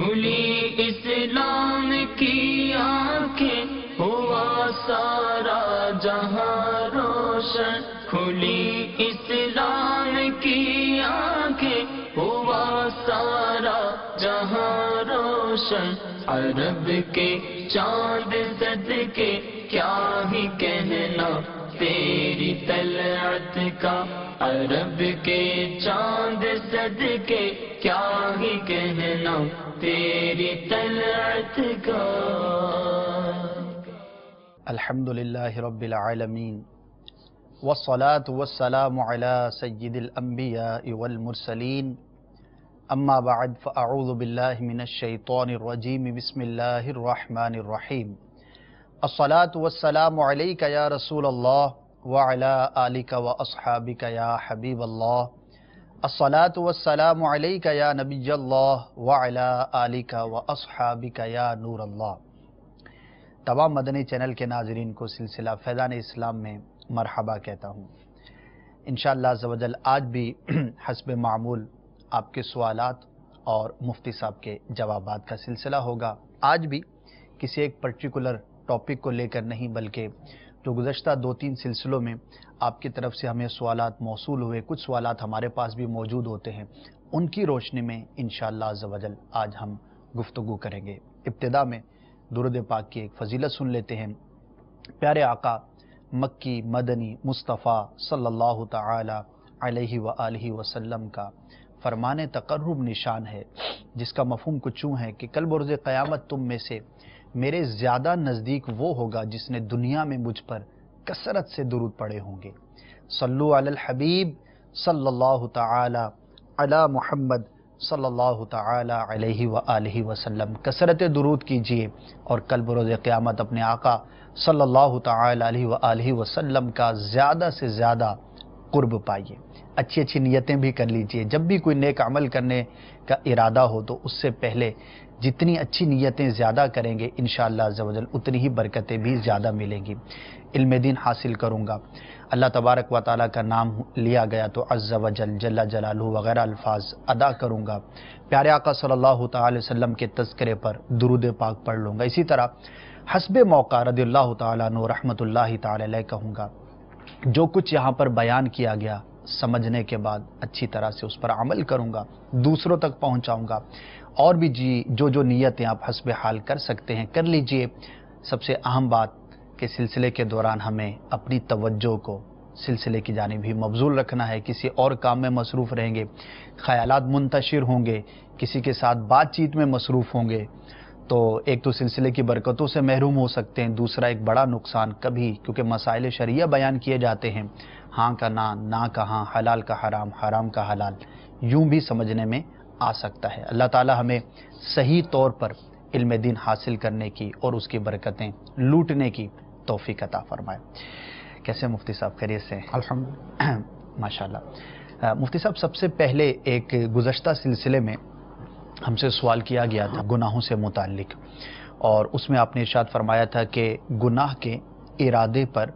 کھلی اسلام کی آنکھیں ہوا سارا جہاں روشن، کھلی اسلام کی آنکھیں ہوا سارا جہاں روشن، عرب کے چاند صدقے کیا ہی کہنا تیری طلعت کا، عرب کے چاند صدقے کیا ہی کہنا تیری طلعت کا۔ الحمدللہ رب العالمین والصلاة والسلام علی سید الانبیاء والمرسلین، اما بعد فاعوذ باللہ من الشیطان الرجیم، بسم اللہ الرحمن الرحیم۔ الصلاة والسلام علیک یا رسول اللہ وعلی آلک واصحابک یا حبیب اللہ، الصلاة والسلام علیک یا نبی اللہ وعلی آلک واصحابک یا نور اللہ۔ تمام مدنی چینل کے ناظرین کو سلسلہ فیضان اسلام میں مرحبا کہتا ہوں۔ انشاءاللہ عزوجل آج بھی حسب معمول آپ کے سوالات اور مفتی صاحب کے جوابات کا سلسلہ ہوگا۔ آج بھی کسی ایک پرٹیکولر ٹاپک کو لے کر نہیں، بلکہ جو گزشتہ 2-3 سلسلوں میں آپ کی طرف سے ہمیں سوالات موصول ہوئے، کچھ سوالات ہمارے پاس بھی موجود ہوتے ہیں، ان کی روشنی میں انشاءاللہ عزوجل آج ہم گفتگو کریں گے۔ ابتدا میں درود پاک کی ایک فضیلت سن لیتے ہیں۔ پیارے آقا مکی مدنی مصطفیٰ صلی اللہ تعالی علیہ وآلہ وسلم کا فرمان تقرب نشان ہے، جس کا مفہوم کچھ یوں ہے کہ کل بروز قیامت تم میں سے میرے زیادہ نزدیک وہ ہوگا جس نے دنیا میں مجھ پر کثرت سے درود پڑھے ہوں گے۔ صلو علی الحبیب صلی اللہ تعالی علی محمد صلی اللہ تعالی علیہ وآلہ وسلم، کثرت درود کیجئے اور کل بروز قیامت اپنے آقا صلی اللہ تعالی علیہ وآلہ وسلم کا زیادہ سے زیادہ قرب پائیے۔ اچھی اچھی نیتیں بھی کر لیجئے، جب بھی کوئی نیک عمل کرنے کا ارادہ ہو تو اس سے پہلے جتنی اچھی نیتیں زیادہ کریں گے انشاءاللہ عزوجل اتنی ہی برکتیں بھی زیادہ ملیں گی۔ علم دین حاصل کروں گا، اللہ تبارک و تعالیٰ کا نام لیا گیا تو عز و جل جل جلالہ وغیرہ الفاظ ادا کروں گا، پیارے آقا صلی اللہ تعالی وسلم کے تذکرے پر درود پاک پڑھ لوں گا۔ اسی طرح حسب موقع رضی اللہ تعالیٰ عنہ رحمۃ اللہ تعالی علیہ کہوں گا، جو کچھ یہاں پر بیان کیا گیا سمجھنے کے بعد اچھی طرح سے اس پر عمل کروں گا، دوسروں تک پہنچاؤں گا، اور بھی جو نیتیں آپ حسب حال کر سکتے ہیں کر لیجئے۔ سب سے اہم بات کہ سلسلے کے دوران ہمیں اپنی توجہ کو سلسلے کی جانب ہی مبذول رکھنا ہے، کسی اور کام میں مصروف رہیں گے، خیالات منتشر ہوں گے، کسی کے ساتھ بات چیت میں مصروف ہوں گے تو ایک تو سلسلے کی برکتوں سے محروم ہو سکتے ہیں، دوسرا ایک بڑا نقصان کبھی، کیونکہ مسائل شرعیہ بیان کیے جاتے ہیں، ہاں کا نہ کا ہاں، حلال کا حرام، حرام کا حلال، یوں بھی سمجھنے میں آ سکتا ہے۔ اللہ تعالی ہمیں صحیح طور پر علم دین حاصل کرنے کی اور اس کی برکتیں لوٹنے کی توفیق عطا فرمائے۔ کیسے مفتی صاحب، خیریت سے؟ الحمدللہ ماشاءاللہ۔ مفتی صاحب، سب سے پہلے ایک گزشتہ سلسلے میں ہم سے سوال کیا گیا تھا گناہوں سے متعلق، اور اس میں آپ نے ارشاد فرمایا تھا کہ گناہ کے ارادے پر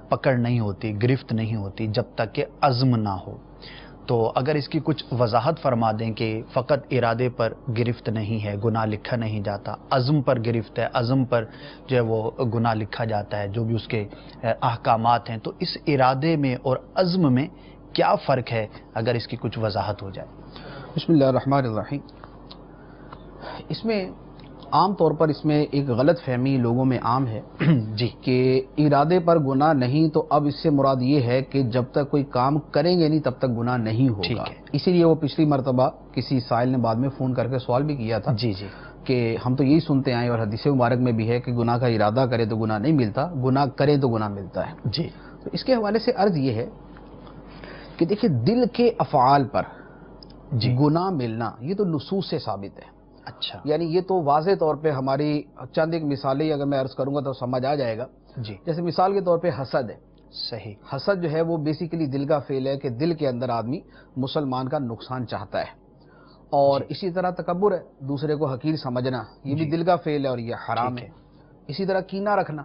پکڑ نہیں ہوتی، گرفت نہیں ہوتی جب تک کہ عزم نہ ہو۔ تو اگر اس کی کچھ وضاحت فرما دیں کہ فقط ارادے پر گرفت نہیں ہے، گناہ لکھا نہیں جاتا، عزم پر گرفت ہے، عزم پر جو ہے وہ گناہ لکھا جاتا ہے، جو بھی اس کے احکامات ہیں، تو اس ارادے میں اور عزم میں کیا فرق ہے، اگر اس کی کچھ وضاحت ہو جائے۔ بسم اللہ الرحمن الرحیم۔ اس میں عام طور پر اس میں ایک غلط فہمی لوگوں میں عام ہے جی، کہ ارادے پر گناہ نہیں، تو اب اس سے مراد یہ ہے کہ جب تک کوئی کام کریں گے نہیں تب تک گناہ نہیں ہوگا۔ اسی لیے وہ پچھلی مرتبہ کسی سائل نے بعد میں فون کر کے سوال بھی کیا تھا جی کہ ہم تو یہی سنتے آئے اور حدیث مبارک میں بھی ہے کہ گناہ کا ارادہ کرے تو گناہ نہیں ملتا، گناہ کرے تو گناہ ملتا ہے۔ جی، تو اس کے حوالے سے عرض یہ ہے کہ دیکھیں، دل کے افعال پر گناہ ملنا یہ تو نصوص سے ثابت ہے۔ اچھا، یعنی یہ تو واضح طور پہ ہماری چند ایک مثالیں اگر میں عرض کروں گا تو سمجھ آ جائے گا۔ جی، جیسے مثال کے طور پہ حسد ہے۔ صحیح، حسد جو ہے وہ بیسیکلی دل کا فعل ہے کہ دل کے اندر آدمی مسلمان کا نقصان چاہتا ہے، اور اسی طرح تکبر ہے، دوسرے کو حقیر سمجھنا، یہ بھی دل کا فعل ہے اور یہ حرام ہے۔ اسی طرح کینہ رکھنا،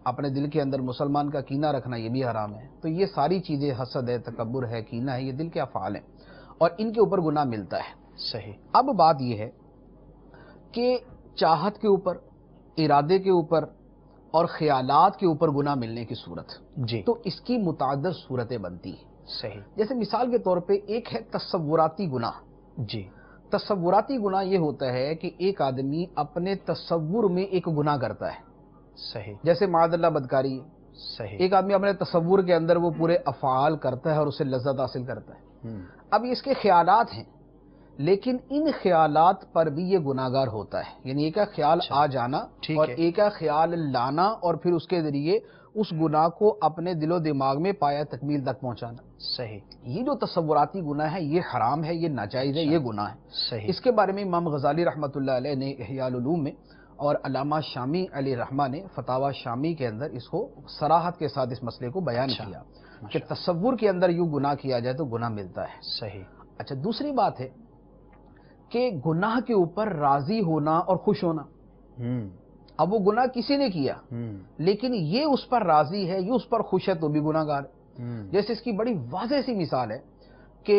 اپنے دل کے اندر مسلمان کا کینہ رکھنا، یہ بھی حرام ہے۔ تو یہ ساری چیزیں، حسد ہے، تکبر ہے، کینہ ہے، یہ دل کے افعال ہیں اور ان کے اوپر گناہ ملتا ہے۔ صحیح۔ اب بات یہ ہے کہ چاہت کے اوپر، ارادے کے اوپر اور خیالات کے اوپر گناہ ملنے کی صورت، جی تو اس کی متعدد صورتیں بنتی ہیں. صحیح. جیسے مثال کے طور پہ ایک ہے تصوراتی گناہ. جی تصوراتی گناہ یہ ہوتا ہے کہ ایک آدمی اپنے تصور میں ایک گناہ کرتا ہے. صحیح. جیسے معاذ اللہ بدکاری. صحیح. ایک آدمی اپنے تصور کے اندر وہ پورے افعال کرتا ہے اور اسے لذت حاصل کرتا ہے. اب اس کے خیالات ہیں، لیکن ان خیالات پر بھی یہ گناہگار ہوتا ہے. یعنی ایک ہے خیال آ جانا اور ایک ہے خیال لانا اور پھر اس کے ذریعے اس گناہ کو اپنے دل و دماغ میں پایا تکمیل تک پہنچانا. صحیح. یہ جو تصوراتی گناہ ہے یہ حرام ہے، یہ ناجائز ہے، یہ گناہ ہے. صحیح. اس کے بارے میں امام غزالی رحمۃ اللہ علیہ نے احیاء العلوم میں اور علامہ شامی علیہ رحمہ نے فتاوی شامی کے اندر اس کو صراحت کے ساتھ اس مسئلے کو بیان کیا کہ تصور کے اندر یوں گناہ کیا جائے تو گناہ ملتا ہے. صحیح. اچھا، دوسری بات ہے کہ گناہ کے اوپر راضی ہونا اور خوش ہونا. اب وہ گناہ کسی نے کیا لیکن یہ اس پر راضی ہے، یہ اس پر خوش ہے، تو بھی گناہ گار ہے. جیسے اس کی بڑی واضح سی مثال ہے کہ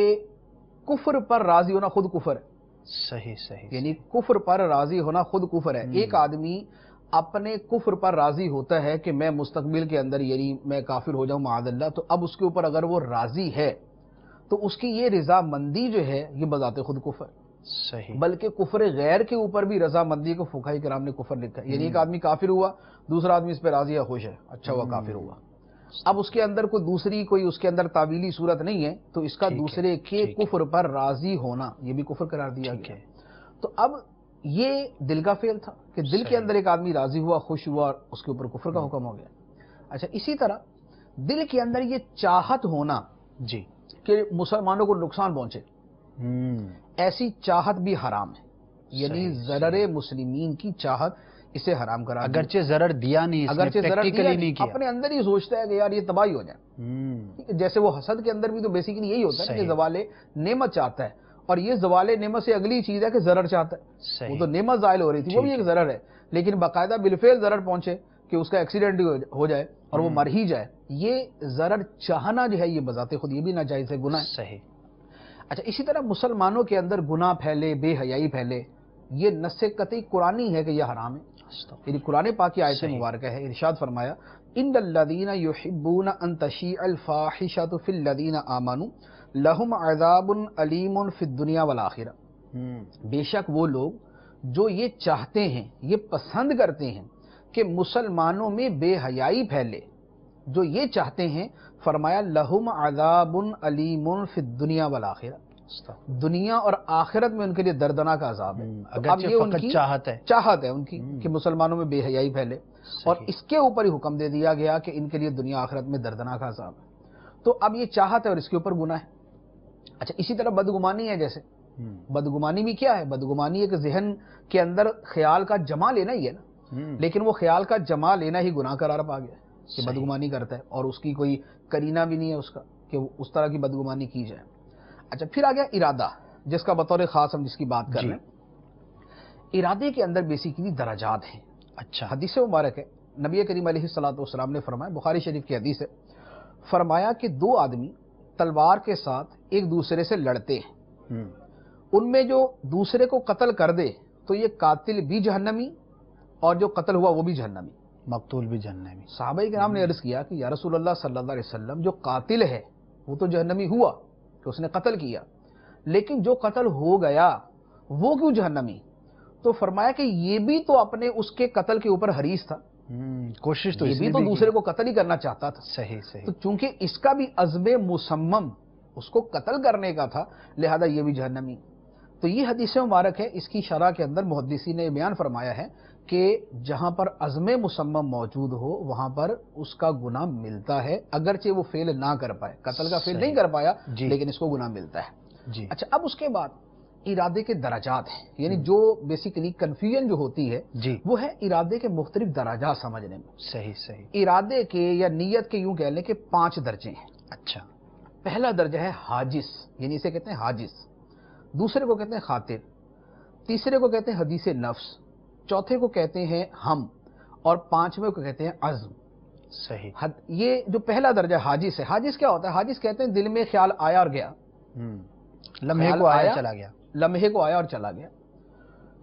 کفر پر راضی ہونا خود کفر ہے. صحیح. صحیح. یعنی کفر پر راضی ہونا خود کفر ہے. ایک آدمی اپنے کفر پر راضی ہوتا ہے کہ میں مستقبل کے اندر یعنی میں کافر ہو جاؤں معاذ اللہ، تو اب اس کے اوپر اگر وہ راضی ہے تو اس کی یہ رضامندی جو ہے یہ بذات خود کفر. صحیح. بلکہ کفر غیر کے اوپر بھی رضامندی کو فقہاء کرام نے کفر لکھا ہے. یعنی ایک آدمی کافر ہوا، دوسرا آدمی اس پہ راضی ہے، خوش ہے، اچھا ہوا کافر ہوا. اب اس کے اندر کوئی اس کے اندر تعویلی صورت نہیں ہے، تو اس کا دوسرے کے کفر پر راضی ہونا یہ بھی کفر قرار دیا گیا. تو اب یہ دل کا فعل تھا کہ دل کے اندر ایک آدمی راضی ہوا، خوش ہوا، اور اس کے اوپر کفر کا حکم ہو گیا. اچھا، اسی طرح دل کے اندر یہ چاہت ہونا جی کہ مسلمانوں کو نقصان پہنچے، ایسی چاہت بھی حرام ہے. یعنی ضرر مسلمین کی چاہت اسے حرام قرار دیا. اگرچہ ضرر دیا نہیں، اگرچہ ضرر دیا نہیں، کیا اپنے اندر ہی سوچتا ہے کہ یار یہ تباہی ہو جائے. جیسے وہ حسد کے اندر بھی تو بیسیکلی یہی ہوتا ہے کہ زوال نعمت چاہتا ہے، اور یہ زوال نعمت سے اگلی چیز ہے کہ ضرر چاہتا ہے. وہ تو نعمت زائل ہو رہی تھی، وہ بھی ایک ضرر ہے، لیکن باقاعدہ بالفعل ضرر پہنچے کہ اس کا ایکسیڈنٹ ہو جائے اور وہ مر ہی جائے، یہ ضرر چاہنا جو ہے یہ بذات خود یہ بھی ناجائز ہے، گناہ ہے. صحیح. اچھا، اسی طرح مسلمانوں کے اندر گناہ پھیلے، بے حیائی پھیلے، یہ نص قطعی قرآنی ہے کہ یہ حرام ہے. یعنی قرآن پاک کی آیت مبارکہ ہے، ارشاد فرمایا ان الذین یحبون ان تشیع الفاحشۃ فی الذین آمنوا لہم عذاب علیم فی الدنیا والآخرہ. بے شک وہ لوگ جو یہ چاہتے ہیں، یہ پسند کرتے ہیں کہ مسلمانوں میں بے حیائی پھیلے، جو یہ چاہتے ہیں، فرمایا لہم عذاب علیم فی الدنیا والآخرہ، دنیا اور آخرت میں ان کے لیے دردناک عذاب ہے. اب یہ ان کی چاہت ہے ان کی کہ مسلمانوں میں بے حیائی پھیلے، اور اس کے اوپر ہی حکم دے دیا گیا کہ ان کے لیے دنیا آخرت میں دردناک عذاب ہے. تو اب یہ چاہت ہے اور اس کے اوپر گناہ ہے. اچھا، اسی طرح بدگمانی ہے. جیسے بدگمانی بھی کیا ہے؟ بدگمانی ایک ذہن کے اندر خیال کا جمع لینا ہی ہے نا، لیکن وہ خیال کا جمع لینا ہی گناہ قرار پا گیا کہ بدگمانی کرتا ہے، اور اس کی کوئی کرینہ بھی نہیں ہے اس کا کہ اس طرح کی بدگمانی کی جائے. اچھا، پھر آ گیا ارادہ، جس کا بطور خاص ہم جس کی بات کر رہے ہیں. ارادے کے اندر بیسیکلی درجات ہیں. اچھا، حدیث مبارک ہے، نبی کریم علیہ الصلوۃ والسلام نے فرمایا، بخاری شریف کی حدیث ہے، فرمایا کہ دو آدمی تلوار کے ساتھ ایک دوسرے سے لڑتے ہیں، ان میں جو دوسرے کو قتل کر دے تو یہ قاتل بھی جہنمی اور جو قتل ہوا وہ بھی جہنمی، مقتول بھی جہنمی. صحابہ کرام نے عرض کیا کہ یا رسول اللہ صلی اللہ علیہ وسلم، جو قاتل ہے وہ تو جہنمی ہوا کہ اس نے قتل کیا، لیکن جو قتل ہو گیا وہ کیوں جہنمی؟ تو فرمایا کہ یہ بھی تو اپنے اس کے قتل کے اوپر حریص تھا، کوشش تو یہ بھی تو دوسرے کو قتل ہی کرنا چاہتا تھا. صحیح صحیح. تو چونکہ اس کا بھی عزم مصمم اس کو قتل کرنے کا تھا، لہذا یہ بھی جہنمی. تو یہ حدیث مبارک ہے، اس کی شرح کے اندر محدثین نے بیان فرمایا ہے کہ جہاں پر عزم مصمم موجود ہو وہاں پر اس کا گناہ ملتا ہے، اگرچہ وہ فعل نہ کر پائے، قتل کا فعل نہیں کر پایا لیکن اس کو گناہ ملتا ہے. اچھا، اب اس کے بعد ارادے کے درجات ہیں. یعنی جو بیسیکلی کنفیوژن جو ہوتی ہے وہ ہے ارادے کے مختلف درجات سمجھنے میں. صحیح صحیح. ارادے کے یا نیت کے یوں کہہ لیں کہ 5 درجے ہیں. اچھا، پہلا درجہ ہے حاجس، یعنی اسے کہتے ہیں حاجس. دوسرے کو کہتے ہیں خاطر، تیسرے کو کہتے ہیں حدیث نفس، چوتھے کو کہتے ہیں ہم، اور پانچویں کو کہتے ہیں عزم. صحیح. یہ جو پہلا درجہ حاجس ہے، حاجس کیا ہوتا ہے؟ حاجس کہتے ہیں دل میں خیال آیا اور گیا، لمحے کو آیا چلا گیا، لمحے کو آیا اور چلا گیا.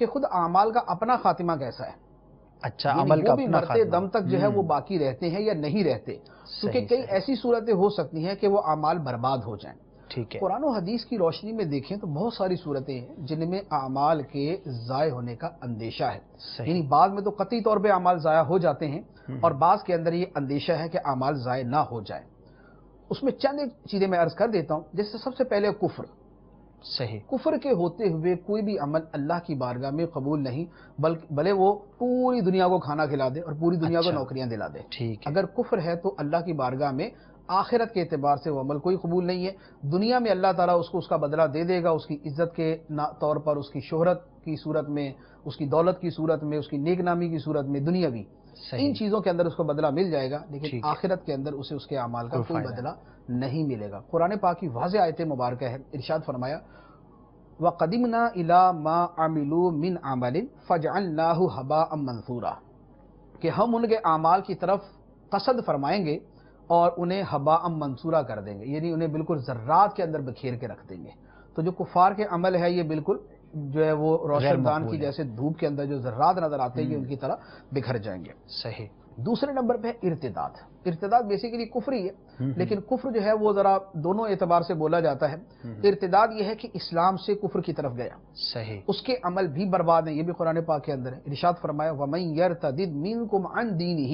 کہ خود اعمال کا اپنا خاتمہ کیسا ہے. اچھا، یعنی عمل کا وہ بھی اپنا مرتے خاتمہ. دم تک جو ہے وہ باقی رہتے ہیں یا نہیں رہتے، کیونکہ کئی ایسی صورتیں ہو سکتی ہیں کہ وہ اعمال برباد ہو جائیں. ٹھیک ہے. قرآن و حدیث کی روشنی میں دیکھیں تو بہت ساری صورتیں ہیں جن میں اعمال کے ضائع ہونے کا اندیشہ ہے. یعنی بعض میں تو قطعی طور پہ اعمال ضائع ہو جاتے ہیں اور بعض کے اندر یہ اندیشہ ہے کہ اعمال ضائع نہ ہو جائیں. اس میں چند ایک چیزیں میں عرض کر دیتا ہوں. جیسے سب سے پہلے کفر. صحیح. کفر کے ہوتے ہوئے کوئی بھی عمل اللہ کی بارگاہ میں قبول نہیں، بھلے وہ پوری دنیا کو کھانا کھلا دے اور پوری دنیا کو نوکریاں دلا دے. ٹھیک ہے. اگر کفر ہے تو اللہ کی بارگاہ میں آخرت کے اعتبار سے وہ عمل کوئی قبول نہیں ہے. دنیا میں اللہ تعالیٰ اس کو اس کا بدلہ دے دے گا، اس کی عزت کے طور پر، اس کی شہرت کی صورت میں، اس کی دولت کی صورت میں، اس کی نیک نامی کی صورت میں، دنیاوی ان چیزوں کے اندر اس کو بدلہ مل جائے گا، لیکن آخرت کے اندر اسے اس کے اعمال کا کوئی بدلہ نہیں ملے گا. قرآن پاک کی واضح آیت مبارکہ ہے. ارشاد فرمایا وَقَدِمْنَا إِلَىٰ مَا عَمِلُوا مِنْ عَمَلٍ فَجْعَلْنَاهُ هَبَاءً مَنْثُورًا، کہ ہم ان کے اعمال کی طرف قصد فرمائیں گے اور انہیں ہباء منصورہ کر دیں گے، یعنی انہیں بالکل ذرات کے اندر بکھیر کے رکھ دیں گے. تو جو کفار کے عمل ہے یہ بالکل جو ہے وہ روشن دان کی جیسے دھوپ کے اندر جو ذرات نظر آتے ہیں ان کی طرح بکھر جائیں گے. صحیح. دوسرے نمبر پہ ارتداد. ارتداد بیسیکلی کفر ہی ہے، لیکن کفر جو ہے وہ ذرا دونوں اعتبار سے بولا جاتا ہے. ارتداد یہ ہے کہ اسلام سے کفر کی طرف گیا. صحیح. اس کے عمل بھی برباد ہیں، یہ بھی قرآن پاک کے اندر ہے. ارشاد فرمایا وَمَن يَرْتَدِدْ مِنْكُمْ عَنْ دِينِهِ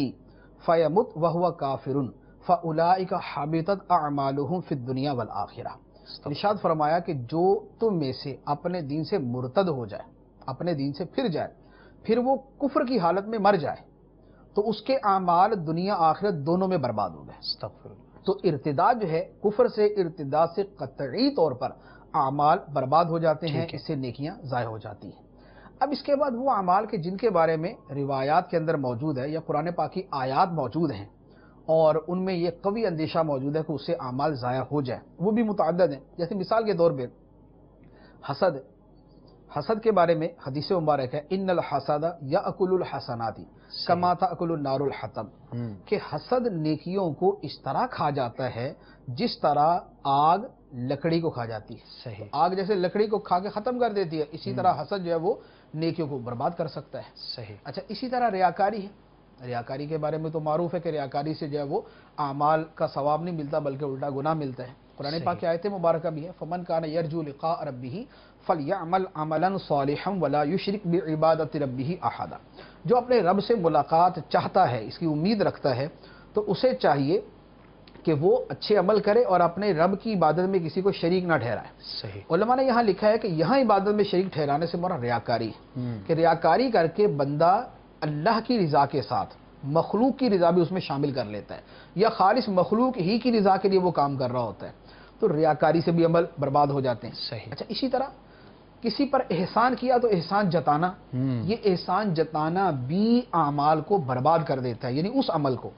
فَيَمُتْ وَهُوَ كَافِرٌ فَأُولَٰئِكَ حَبِطَتْ أَعْمَالُهُمْ فِي الدُّنْيَا وَالْآخِرَةِ. ارشاد فرمایا کہ جو تم میں سے اپنے دین سے مرتد ہو جائے، اپنے دین سے پھر جائے، پھر وہ کفر کی حالت میں مر جائے، تو اس کے اعمال دنیا آخرت دونوں میں برباد ہو گئے. تو ارتداد جو ہے، کفر سے ارتداد سے قطعی طور پر اعمال برباد ہو جاتے ہیں، اس سے نیکیاں ضائع ہو جاتی ہیں. اب اس کے بعد وہ اعمال کے جن کے بارے میں روایات کے اندر موجود ہے یا قرآن پاک کی آیات موجود ہیں اور ان میں یہ قوی اندیشہ موجود ہے کہ اس سے اعمال ضائع ہو جائیں، وہ بھی متعدد ہیں. جیسے مثال کے طور پہ حسد. حسد کے بارے میں حدیث مبارک ہے ان الحسد یاکل الحسنات کما تاکل النار الحطب، کہ حسد نیکیوں کو اس طرح کھا جاتا ہے جس طرح آگ لکڑی کو کھا جاتی ہے. صحیح. آگ جیسے لکڑی کو کھا کے ختم کر دیتی ہے، اسی طرح حسد جو ہے وہ نیکیوں کو برباد کر سکتا ہے. صحیح. اچھا، اسی طرح ریاکاری ہے. ریاکاری کے بارے میں تو معروف ہے کہ ریاکاری سے جو ہے وہ اعمال کا ثواب نہیں ملتا بلکہ الٹا گناہ ملتا ہے. قرآن پاک کی آیت مبارکہ بھی ہے فمن کان یرجو لقاء ربہ فلیعمل عملا صالحا ولا یشرک بعبادۃ ربہ احدا. جو اپنے رب سے ملاقات چاہتا ہے، اس کی امید رکھتا ہے، تو اسے چاہیے کہ وہ اچھے عمل کرے اور اپنے رب کی عبادت میں کسی کو شریک نہ ٹھہرائے. صحیح. علماء نے یہاں لکھا ہے کہ یہاں عبادت میں شریک ٹھہرانے سے مراد ریاکاری ہے، کہ ریاکاری کر کے بندہ اللہ کی رضا کے ساتھ مخلوق کی رضا بھی اس میں شامل کر لیتا ہے، یا خالص مخلوق ہی کی رضا کے لیے وہ کام کر رہا ہوتا ہے، تو ریاکاری سے بھی عمل برباد ہو جاتے ہیں. صحیح. اچھا، اسی طرح کسی پر احسان کیا تو احسان جتانا، یہ احسان جتانا بھی اعمال کو برباد کر دیتا ہے. یعنی اس عمل کو،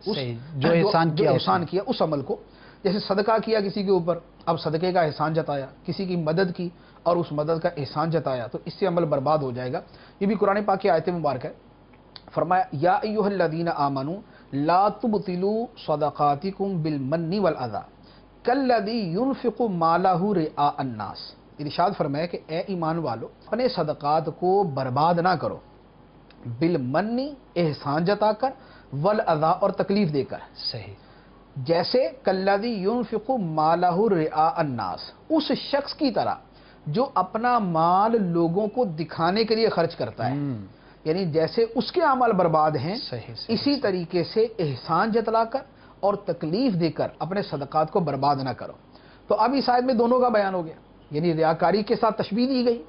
جو احسان کیا اس عمل کو، جیسے صدقہ کیا کسی کے اوپر، اب صدقے کا احسان جتایا، کسی کی مدد کی اور اس مدد کا احسان جتایا، تو اس سے عمل برباد ہو جائے گا. یہ بھی قرآن پاک کی آیت مبارک ہے. فرمایا یا ایھا الذین آمنوا لا تبطلوا صدقاتکم بالمن والاذی کالذی ينفق مالہ رئاء الناس. ارشاد فرمایا کہ اے ایمان والو، اپنے صدقات کو برباد نہ کرو، بالمن احسان جتا کر، والاذی اور تکلیف دے کر. صحیح. جیسے کالذی ينفق مالہ رئاء الناس، اس شخص کی طرح جو اپنا مال لوگوں کو دکھانے کے لیے خرچ کرتا ہے. یعنی جیسے اس کے اعمال برباد ہیں، اسی طریقے سے احسان جتلا کر اور تکلیف دے کر اپنے صدقات کو برباد نہ کرو. تو اب اس آیت میں دونوں کا بیان ہو گیا، یعنی ریاکاری کے ساتھ تشبیہ دی گئی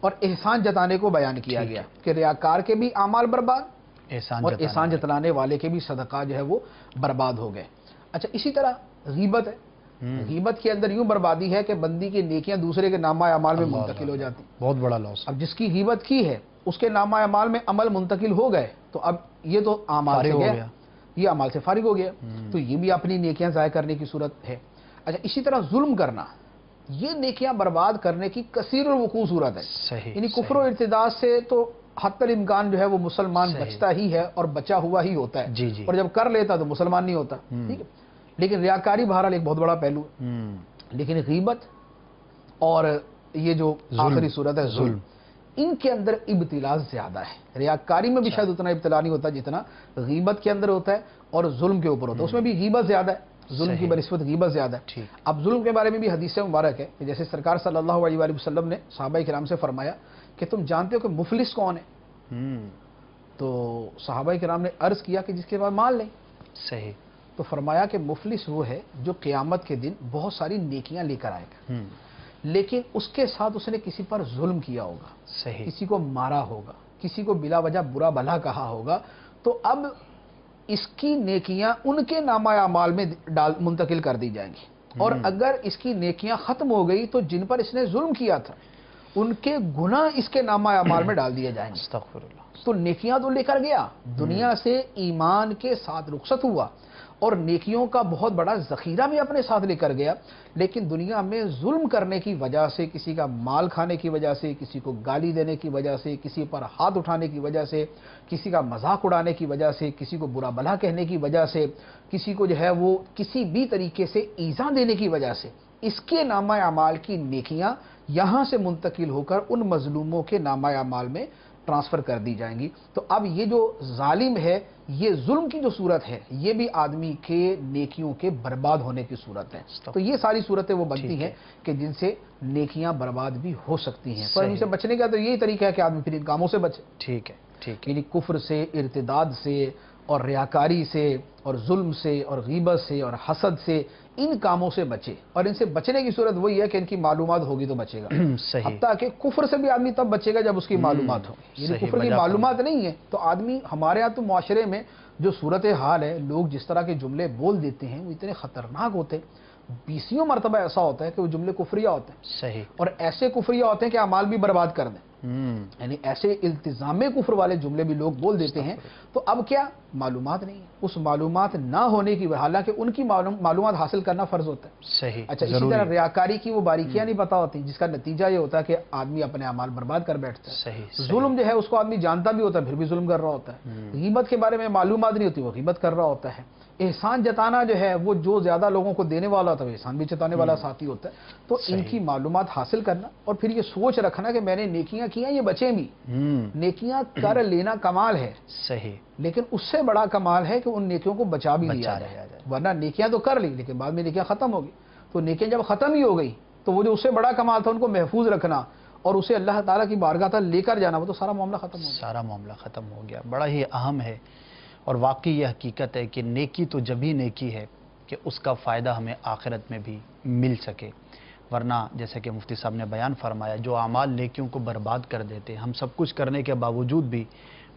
اور احسان جتانے کو بیان کیا گیا کہ ریاکار کے بھی اعمال برباد اور احسان جتلانے والے کے بھی صدقات جو ہے وہ برباد ہو گئے. اچھا، اسی طرح غیبت ہے. غیبت کے اندر یوں بربادی ہے کہ بندی کی نیکیاں دوسرے کے نامہ اعمال میں منتقل ہو جاتی ہیں. بہت بڑا لاس. اب جس کی غیبت کی ہے اس کے نامہ اعمال میں عمل منتقل ہو گئے، تو اب یہ تو اعمال سے گیا، یہ اعمال سے فارغ ہو گیا، تو یہ بھی اپنی نیکیاں ضائع کرنے کی صورت ہے. اچھا، اسی طرح ظلم کرنا، یہ نیکیاں برباد کرنے کی کثیر الوقوع صورت ہے. یعنی کفر و ارتداد سے تو حتی الامکان جو ہے وہ مسلمان بچتا ہی ہے اور بچا ہوا ہی ہوتا ہے، اور جب کر لیتا تو مسلمان نہیں ہوتا. ٹھیک ہے، لیکن ریاکاری بہرحال ایک بہت بڑا پہلو ہے. لیکن غیبت اور یہ جو آخری صورت ہے ظلم، ان کے اندر ابتلا زیادہ ہے. ریاکاری میں بھی شاید اتنا ابتلا نہیں ہوتا جتنا غیبت کے اندر ہوتا ہے اور ظلم کے اوپر ہوتا ہے. اس میں بھی غیبت زیادہ ہے, ظلم کی بنسبت غیبت زیادہ ہے. اب ظلم کے بارے میں بھی حدیث مبارک ہے کہ جیسے سرکار صلی اللہ علیہ وآلہ وسلم نے صحابہ کرام سے فرمایا کہ تم جانتے ہو کہ مفلس کون ہے؟ تو صحابہ کرام نے عرض کیا کہ جس کے پاس مال نہیں. صحیح. تو فرمایا کہ مفلس وہ ہے جو قیامت کے دن بہت ساری نیکیاں لے کر آئے گا, لیکن اس کے ساتھ اس نے کسی پر ظلم کیا ہوگا, صحیح, کسی کو مارا ہوگا, کسی کو بلا وجہ برا بھلا کہا ہوگا. تو اب اس کی نیکیاں ان کے نامہ اعمال میں منتقل کر دی جائیں گی, اور اگر اس کی نیکیاں ختم ہو گئی تو جن پر اس نے ظلم کیا تھا ان کے گناہ اس کے نامہ اعمال میں ڈال دیے جائیں گے. استغفر اللہ. تو نیکیاں تو لے کر گیا, دنیا سے ایمان کے ساتھ رخصت ہوا اور نیکیوں کا بہت بڑا ذخیرہ بھی اپنے ساتھ لے کر گیا, لیکن دنیا میں ظلم کرنے کی وجہ سے, کسی کا مال کھانے کی وجہ سے, کسی کو گالی دینے کی وجہ سے, کسی پر ہاتھ اٹھانے کی وجہ سے, کسی کا مذاق اڑانے کی وجہ سے, کسی کو برا بھلا کہنے کی وجہ سے, کسی کو جو ہے وہ کسی بھی طریقے سے ایذا دینے کی وجہ سے, اس کے نامہ اعمال کی نیکیاں یہاں سے منتقل ہو کر ان مظلوموں کے نامہ اعمال میں ٹرانسفر کر دی جائیں گی. تو اب یہ جو ظالم ہے, یہ ظلم کی جو صورت ہے, یہ بھی آدمی کے نیکیوں کے برباد ہونے کی صورت ہے. تو یہ ساری صورتیں وہ بنتی ہیں کہ جن سے نیکیاں برباد بھی ہو سکتی ہیں. پر ان سے بچنے کا تو یہی طریقہ ہے کہ آدمی پھر ان کاموں سے بچے. ٹھیک ہے, ٹھیک ہے. یعنی کفر سے, ارتداد سے, اور ریاکاری سے, اور ظلم سے, اور غیبت سے, اور حسد سے, ان کاموں سے بچے. اور ان سے بچنے کی صورت وہی ہے کہ ان کی معلومات ہوگی تو بچے گا. صحیح. حتیٰ کہ کفر سے بھی آدمی تب بچے گا جب اس کی معلومات ہوگی. یعنی کفر کی معلومات نہیں ہے تو آدمی, ہمارے یہاں تو معاشرے میں جو صورتحال ہے, لوگ جس طرح کے جملے بول دیتے ہیں وہ اتنے خطرناک ہوتے ہیں. 20 مرتبہ ایسا ہوتا ہے کہ وہ جملے کفریہ ہوتے ہیں. صحیح. اور ایسے کفریہ ہوتے ہیں کہ اعمال بھی برباد کر دیں. یعنی ایسے التزام کفر والے جملے بھی لوگ بول دیتے ہیں. تو اب کیا معلومات نہیں ہے, اس معلومات نہ ہونے کی, حالانکہ ان کی معلومات حاصل کرنا فرض ہوتا ہے. صحیح. اچھا, اسی طرح ریاکاری کی وہ باریکیاں نہیں پتہ ہوتی, جس کا نتیجہ یہ ہوتا ہے کہ آدمی اپنے اعمال برباد کر بیٹھتا ہے. صحیح. ظلم جو ہے اس کو آدمی جانتا بھی ہوتا ہے پھر بھی ظلم کر رہا ہوتا ہے. غیبت کے بارے میں معلومات نہیں ہوتی, وہ غیبت کر رہا ہوتا ہے. احسان جتانا جو ہے, وہ جو زیادہ لوگوں کو دینے والا ہوتا ہے وہ احسان بھی جتانے والا ساتھی ہوتا ہے. تو ان کی معلومات حاصل کرنا اور پھر یہ سوچ رکھنا کہ میں نے نیکیاں کی ہیں, یہ بچیں بھی. نیکیاں کر لینا کمال ہے. صحیح. لیکن اس سے بڑا کمال ہے کہ ان نیکیوں کو بچا بھی لیا جائے. ورنہ نیکیاں تو کر لی لیکن بعد میں نیکیاں ختم ہو گئی. تو نیکیاں جب ختم ہی ہو گئی تو وہ جو اس سے بڑا کمال تھا ان کو محفوظ رکھنا اور اسے اللہ تعالیٰ کی بارگاہ تک لے کر جانا, وہ تو سارا معاملہ ختم ہو گیا. سارا معاملہ ختم ہو گیا. بڑا ہی اہم ہے اور واقعی یہ حقیقت ہے کہ نیکی تو جب ہی نیکی ہے کہ اس کا فائدہ ہمیں آخرت میں بھی مل سکے. ورنہ جیسے کہ مفتی صاحب نے بیان فرمایا, جو اعمال نیکیوں کو برباد کر دیتے ہیں, ہم سب کچھ کرنے کے باوجود بھی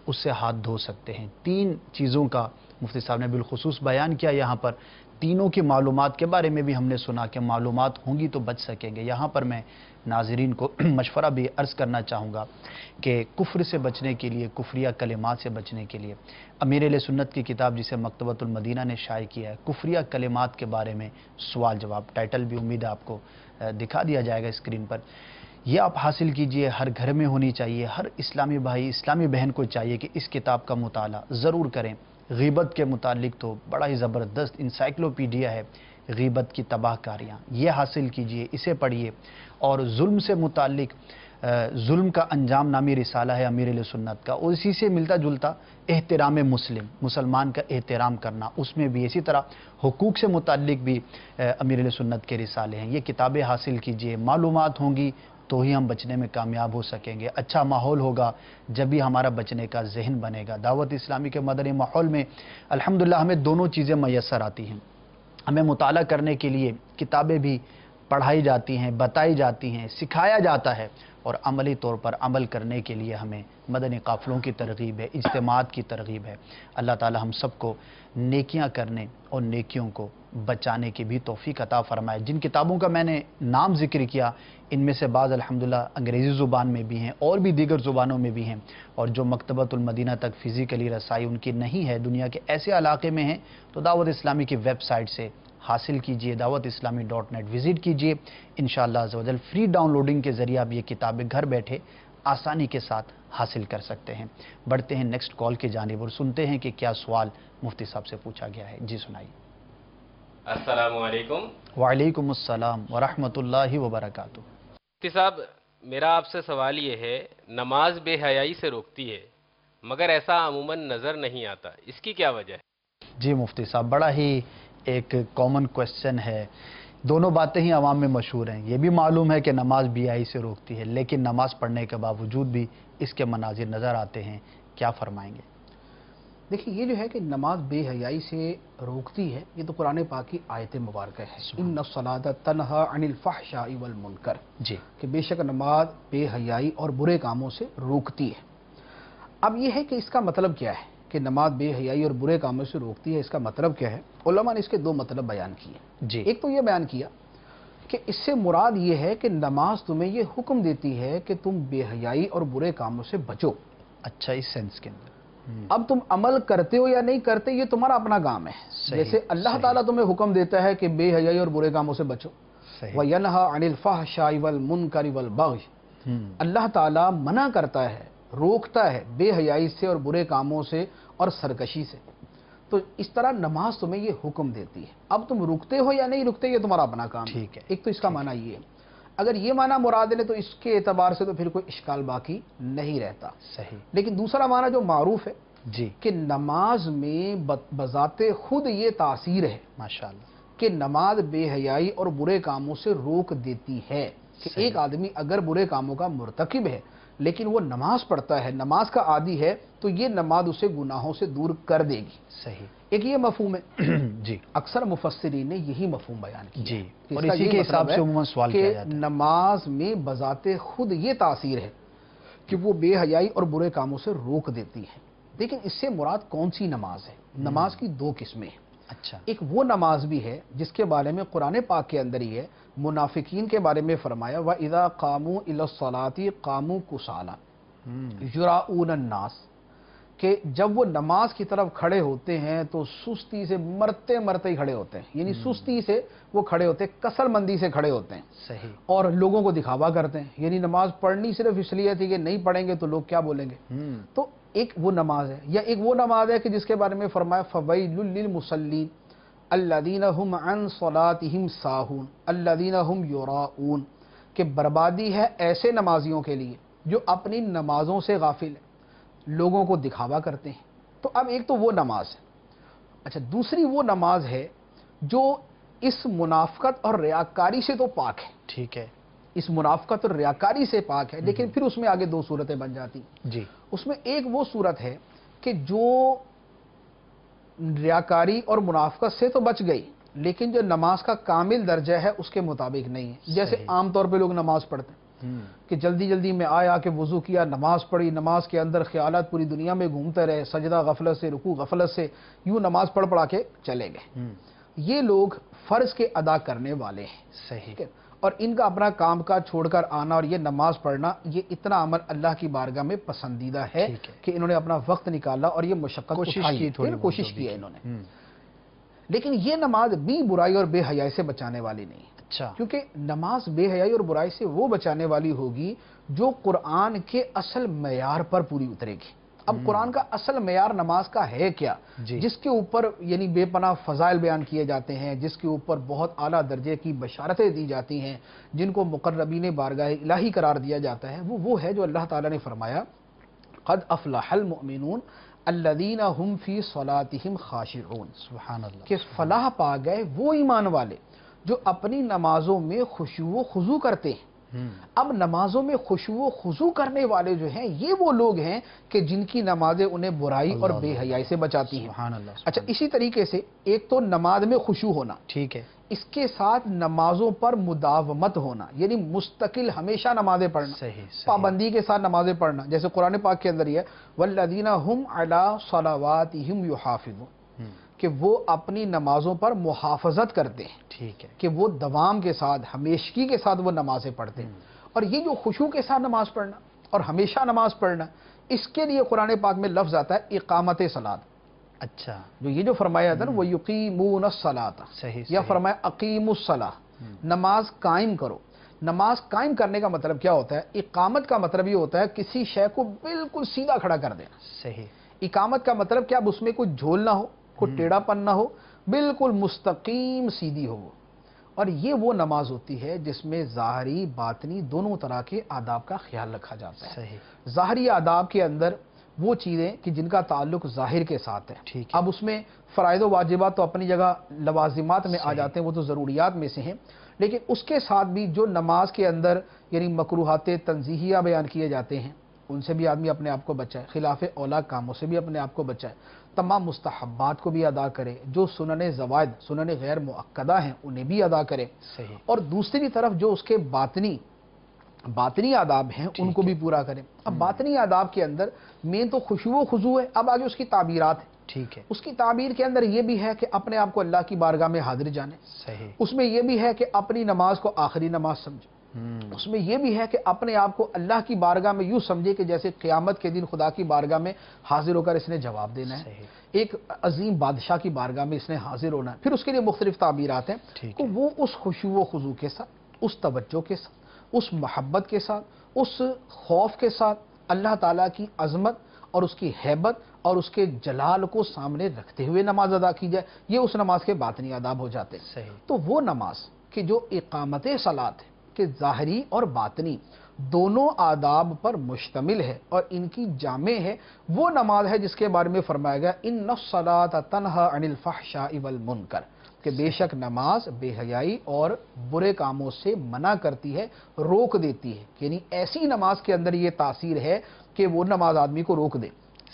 اس سے ہاتھ دھو سکتے ہیں. 3 چیزوں کا مفتی صاحب نے بالخصوص بیان کیا یہاں پر. تینوں کی معلومات کے بارے میں بھی ہم نے سنا کہ معلومات ہوں گی تو بچ سکیں گے. یہاں پر میں ناظرین کو مشورہ بھی عرض کرنا چاہوں گا کہ کفر سے بچنے کے لیے, کفریہ کلمات سے بچنے کے لیے امیر اہل سنت کی کتاب جسے مکتبۃ المدینہ نے شائع کیا ہے, کفریہ کلمات کے بارے میں سوال جواب, ٹائٹل بھی امید ہے آپ کو دکھا دیا جائے گا اسکرین پر. یہ آپ حاصل کیجئے, ہر گھر میں ہونی چاہیے. ہر اسلامی بھائی, اسلامی بہن کو چاہیے کہ اس کتاب کا مطالعہ ضرور کریں. غیبت کے متعلق تو بڑا ہی زبردست انسائکلوپیڈیا ہے, غیبت کی تباہ کاریاں, یہ حاصل کیجئے, اسے پڑھیے. اور ظلم سے متعلق ظلم کا انجام نامی رسالہ ہے امیر اہل سنت کا, اور اسی سے ملتا جلتا احترام مسلم, مسلمان کا احترام کرنا, اس میں بھی اسی طرح حقوق سے متعلق بھی امیر اہل سنت کے رسالے ہیں. یہ کتابیں حاصل کیجئے. معلومات ہوں گی تو ہی ہم بچنے میں کامیاب ہو سکیں گے. اچھا ماحول ہوگا جب بھی ہمارا بچنے کا ذہن بنے گا. دعوت اسلامی کے مدنی ماحول میں الحمدللہ ہمیں دونوں چیزیں میسر آتی ہیں. ہمیں مطالعہ کرنے کے لیے کتابیں بھی پڑھائی جاتی ہیں, بتائی جاتی ہیں, سکھایا جاتا ہے, اور عملی طور پر عمل کرنے کے لیے ہمیں مدنی قافلوں کی ترغیب ہے, اجتماعات کی ترغیب ہے. اللہ تعالی ہم سب کو نیکیاں کرنے اور نیکیوں کو بچانے کی بھی توفیق عطا فرمائے. جن کتابوں کا میں نے نام ذکر کیا ان میں سے بعض الحمدللہ انگریزی زبان میں بھی ہیں اور بھی دیگر زبانوں میں بھی ہیں, اور جو مکتبۃ المدینہ تک فزیکلی رسائی ان کی نہیں ہے, دنیا کے ایسے علاقے میں ہیں, تو دعوت اسلامی کی ویب سائٹ سے حاصل کیجئے, dawatIslami.net وزٹ کیجئے. انشاءاللہ عزوجل فری ڈاؤن لوڈنگ کے ذریعے آپ یہ کتابیں گھر بیٹھے آسانی کے ساتھ حاصل کر سکتے ہیں. بڑھتے ہیں نیکسٹ کال کی جانب اور سنتے ہیں کہ کیا سوال مفتی صاحب سے پوچھا گیا ہے. جی سنائیے. السلام علیکم. وعلیکم السلام ورحمۃ اللہ وبرکاتہ. مفتی صاحب, میرا آپ سے سوال یہ ہے، نماز بے حیائی سے روکتی ہے مگر ایسا عموماً نظر نہیں آتا، اس کی کیا وجہ ہے؟ جی مفتی صاحب، بڑا ہی ایک کامن کوشچن ہے. دونوں باتیں ہی عوام میں مشہور ہیں. یہ بھی معلوم ہے کہ نماز بے حیائی سے روکتی ہے، لیکن نماز پڑھنے کے باوجود بھی اس کے مناظر نظر آتے ہیں. کیا فرمائیں گے؟ دیکھیے، یہ جو ہے کہ نماز بے حیائی سے روکتی ہے، یہ تو قرآن پاک کی آیت مبارکہ ہے. ان الصلاۃ تنہی عن الفحشاء والمنکر، جی، کہ بے شک نماز بے حیائی اور برے کاموں سے روکتی ہے. اب یہ ہے کہ اس کا مطلب کیا ہے کہ نماز بے حیائی اور برے کاموں سے روکتی ہے، اس کا مطلب کیا ہے؟ علماء نے اس کے دو مطلب بیان کیے. جی، ایک تو یہ بیان کیا کہ اس سے مراد یہ ہے کہ نماز تمہیں یہ حکم دیتی ہے کہ تم بے حیائی اور برے کاموں سے بچو. اچھا، اس سینس کے اندر. اب تم عمل کرتے ہو یا نہیں کرتے، یہ تمہارا اپنا کام ہے. صحیح، جیسے اللہ صحیح. تعالیٰ تمہیں حکم دیتا ہے کہ بے حیائی اور برے کاموں سے بچو. صحیح. وَيَنْهَا عَنِ الْفَحْشَاءِ وَالْمُنْكَرِ وَالْبَغْيِ، اللہ تعالیٰ منع کرتا ہے، روکتا ہے بے حیائی سے اور برے کاموں سے اور سرکشی سے. تو اس طرح نماز تمہیں یہ حکم دیتی ہے. اب تم رکتے ہو یا نہیں رکتے، یہ تمہارا اپنا کام ہے. ٹھیک ہے. ایک تو اس کا معنی یہ ہے. اگر یہ معنی مراد لے تو اس کے اعتبار سے تو پھر کوئی اشکال باقی نہیں رہتا. صحیح. لیکن دوسرا معنی جو معروف ہے جی، کہ نماز میں بذات خود یہ تاثیر ہے ماشاءاللہ. کہ نماز بے حیائی اور برے کاموں سے روک دیتی ہے. کہ صحیح. ایک آدمی اگر برے کاموں کا مرتکب ہے لیکن وہ نماز پڑھتا ہے، نماز کا عادی ہے، تو یہ نماز اسے گناہوں سے دور کر دے گی. صحیح. ایک یہ مفہوم ہے. جی، اکثر مفسرین نے یہی مفہوم بیان کیا جی، کہ اور اس کا اسی یہ کے مطلب حساب سے ہے عموماً سوال کیا کہ جاتا ہے. نماز میں بذات خود یہ تاثیر ہے کہ وہ بے حیائی اور برے کاموں سے روک دیتی ہے. لیکن اس سے مراد کون سی نماز ہے؟ نماز کی دو قسمیں ہیں. اچھا. ایک وہ نماز بھی ہے جس کے بارے میں قرآن پاک کے اندر ہی ہے، منافقین کے بارے میں فرمایا وَإِذَا قَامُوا إِلَى الصَّلَاةِ قَامُوا كُسَالَىٰ يُرَاءُونَ النَّاسَ، کہ جب وہ نماز کی طرف کھڑے ہوتے ہیں تو سستی سے مرتے مرتے ہی کھڑے ہوتے ہیں. یعنی سستی سے وہ کھڑے ہوتے ہیں، کسل مندی سے کھڑے ہوتے ہیں. صحیح. اور لوگوں کو دکھاوا کرتے ہیں. یعنی نماز پڑھنی صرف اس لیے تھی کہ نہیں پڑھیں گے تو لوگ کیا بولیں گے. تو ایک وہ نماز ہے. یا ایک وہ نماز ہے کہ جس کے بارے میں فرمایا فَوَيْلٌ لِّلْمُصَلِّينَ الَّذِينَ هُمْ عَنْ صَلَاتِهِمْ سَاهُونَ الَّذِينَ هُمْ يُرَاءُونَ، کہ بربادی ہے ایسے نمازیوں کے لیے جو اپنی نمازوں سے غافل ہیں، لوگوں کو دکھاوا کرتے ہیں. تو اب ایک تو وہ نماز ہے. اچھا، دوسری وہ نماز ہے جو اس منافقت اور ریاکاری سے تو پاک ہے. ٹھیک ہے. اس منافقت اور ریاکاری سے پاک ہے، لیکن پھر اس میں آگے دو صورتیں بن جاتی. جی، اس میں ایک وہ صورت ہے کہ جو ریاکاری اور منافقت سے تو بچ گئی لیکن جو نماز کا کامل درجہ ہے اس کے مطابق نہیں ہے. جیسے صحیح. عام طور پہ لوگ نماز پڑھتے ہیں کہ جلدی جلدی میں آیا کہ وضو کیا، نماز پڑھی، نماز کے اندر خیالات پوری دنیا میں گھومتے رہے، سجدہ غفلت سے، رکوع غفلت سے، یوں نماز پڑھا کے چلے گئے. یہ لوگ فرض کے ادا کرنے والے ہیں. صحیح. ٹھیک ہے. اور ان کا اپنا کام کا چھوڑ کر آنا اور یہ نماز پڑھنا، یہ اتنا عمل اللہ کی بارگاہ میں پسندیدہ ہے ٹھیک ہے. کہ انہوں نے اپنا وقت نکالا اور یہ مشقت کوشش اٹھائی کی، ہے. تھوڑی کوشش بہت کی ہے بھی انہوں نے. لیکن یہ نماز بھی برائی اور بے حیائی سے بچانے والی نہیں. اچھا. کیونکہ نماز بے حیائی اور برائی سے وہ بچانے والی ہوگی جو قرآن کے اصل معیار پر پوری اترے گی. اب قرآن کا اصل معیار نماز کا ہے کیا؟ جی. جس کے اوپر یعنی بے پناہ فضائل بیان کیے جاتے ہیں، جس کے اوپر بہت اعلیٰ درجے کی بشارتیں دی جاتی ہیں، جن کو مقربین بارگاہ الہی قرار دیا جاتا ہے، وہ ہے جو اللہ تعالیٰ نے فرمایا قد افلح المؤمنون الذین هم فی صلاتهم خاشعون. سبحان اللہ. کہ فلاح پا گئے وہ ایمان والے جو اپنی نمازوں میں خشوع و خضوع کرتے ہیں. اب نمازوں میں خشوع و خضوع کرنے والے جو ہیں یہ وہ لوگ ہیں کہ جن کی نمازیں انہیں برائی اور بے حیائی سے بچاتی ہیں. سبحان اللہ. اچھا، اسی طریقے سے ایک تو نماز میں خشوع ہونا، ٹھیک ہے. اس کے ساتھ نمازوں پر مداومت ہونا، یعنی مستقل ہمیشہ نمازیں پڑھنا، صحیح. پابندی کے ساتھ نمازیں پڑھنا. جیسے قرآن پاک کے اندر یہ ہے والذین هم علی صلواتہم یحافظون، کہ وہ اپنی نمازوں پر محافظت کرتے ہیں. ٹھیک ہے. کہ وہ دوام کے ساتھ، ہمیشگی کے ساتھ وہ نمازیں پڑھتے ہیں. اور یہ جو خشوع کے ساتھ نماز پڑھنا اور ہمیشہ نماز پڑھنا، اس کے لیے قرآن پاک میں لفظ آتا ہے اقامت صلاۃ. اچھا. جو یہ جو فرمایا تھا نا وہ یقیمون الصلاۃ، صحیح. یا فرمایا اقیموا الصلاۃ، نماز قائم کرو. نماز قائم کرنے کا مطلب کیا ہوتا ہے؟ اقامت کا مطلب یہ ہوتا ہے کسی شے کو بالکل سیدھا کھڑا کر دینا. صحیح. اقامت کا مطلب کیا؟ اب اس میں کوئی جھول نہ ہو، کوئی ٹیڑھا پن نہ ہو، بالکل مستقیم سیدھی ہو. اور یہ وہ نماز ہوتی ہے جس میں ظاہری باطنی دونوں طرح کے آداب کا خیال رکھا جاتا ہے۔ صحیح۔ ظاہری آداب کے اندر وہ چیزیں کہ جن کا تعلق ظاہر کے ساتھ ہے، ٹھیک ہے۔ اب اس میں فرائض و واجبات تو اپنی جگہ لوازمات میں آ جاتے ہیں، وہ تو ضروریات میں سے ہیں، لیکن اس کے ساتھ بھی جو نماز کے اندر یعنی مکروہات تنزیہیہ بیان کیے جاتے ہیں، ان سے بھی آدمی اپنے آپ کو بچائے، خلاف اولا کاموں سے بھی اپنے آپ کو بچائے، تمام مستحبات کو بھی ادا کرے، جو سنن زوائد سنن غیر مؤکدہ ہیں انہیں بھی ادا کرے، صحیح۔ اور دوسری طرف جو اس کے باطنی آداب ہیں ان کو بھی پورا کریں۔ اب باطنی آداب کے اندر مین تو خشوع و خضوع ہے، اب آگے اس کی تعبیرات ہیں۔ ٹھیک ہے۔ اس کی تعبیر کے اندر یہ بھی ہے کہ اپنے آپ کو اللہ کی بارگاہ میں حاضر جانے، صحیح۔ اس میں یہ بھی ہے کہ اپنی نماز کو آخری نماز سمجھے، اس میں یہ بھی ہے کہ اپنے آپ کو اللہ کی بارگاہ میں یوں سمجھے کہ جیسے قیامت کے دن خدا کی بارگاہ میں حاضر ہو کر اس نے جواب دینا ہے، صحیح۔ ایک عظیم بادشاہ کی بارگاہ میں اس نے حاضر ہونا ہے۔ پھر اس کے لیے مختلف تعبیرات ہیں ٹھیک کہ وہ اس خشوع و خضوع کے ساتھ، اس توجہ کے ساتھ، اس محبت کے ساتھ، اس خوف کے ساتھ اللہ تعالیٰ کی عظمت اور اس کی ہیبت اور اس کے جلال کو سامنے رکھتے ہوئے نماز ادا کی جائے، یہ اس نماز کے باطنی آداب ہو جاتے ہیں۔ صحیح۔ تو وہ نماز کہ جو اقامت صلاۃ ہے کہ ظاہری اور باطنی دونوں آداب پر مشتمل ہے اور ان کی جامع ہے، وہ نماز ہے جس کے بارے میں فرمایا گیا ان الصلاۃ تنہی عن الفحشاء والمنکر، کہ بے شک نماز بے حیائی اور برے کاموں سے منع کرتی ہے، روک دیتی ہے، یعنی ایسی نماز کے اندر یہ تاثیر ہے کہ وہ نماز آدمی کو روک دے۔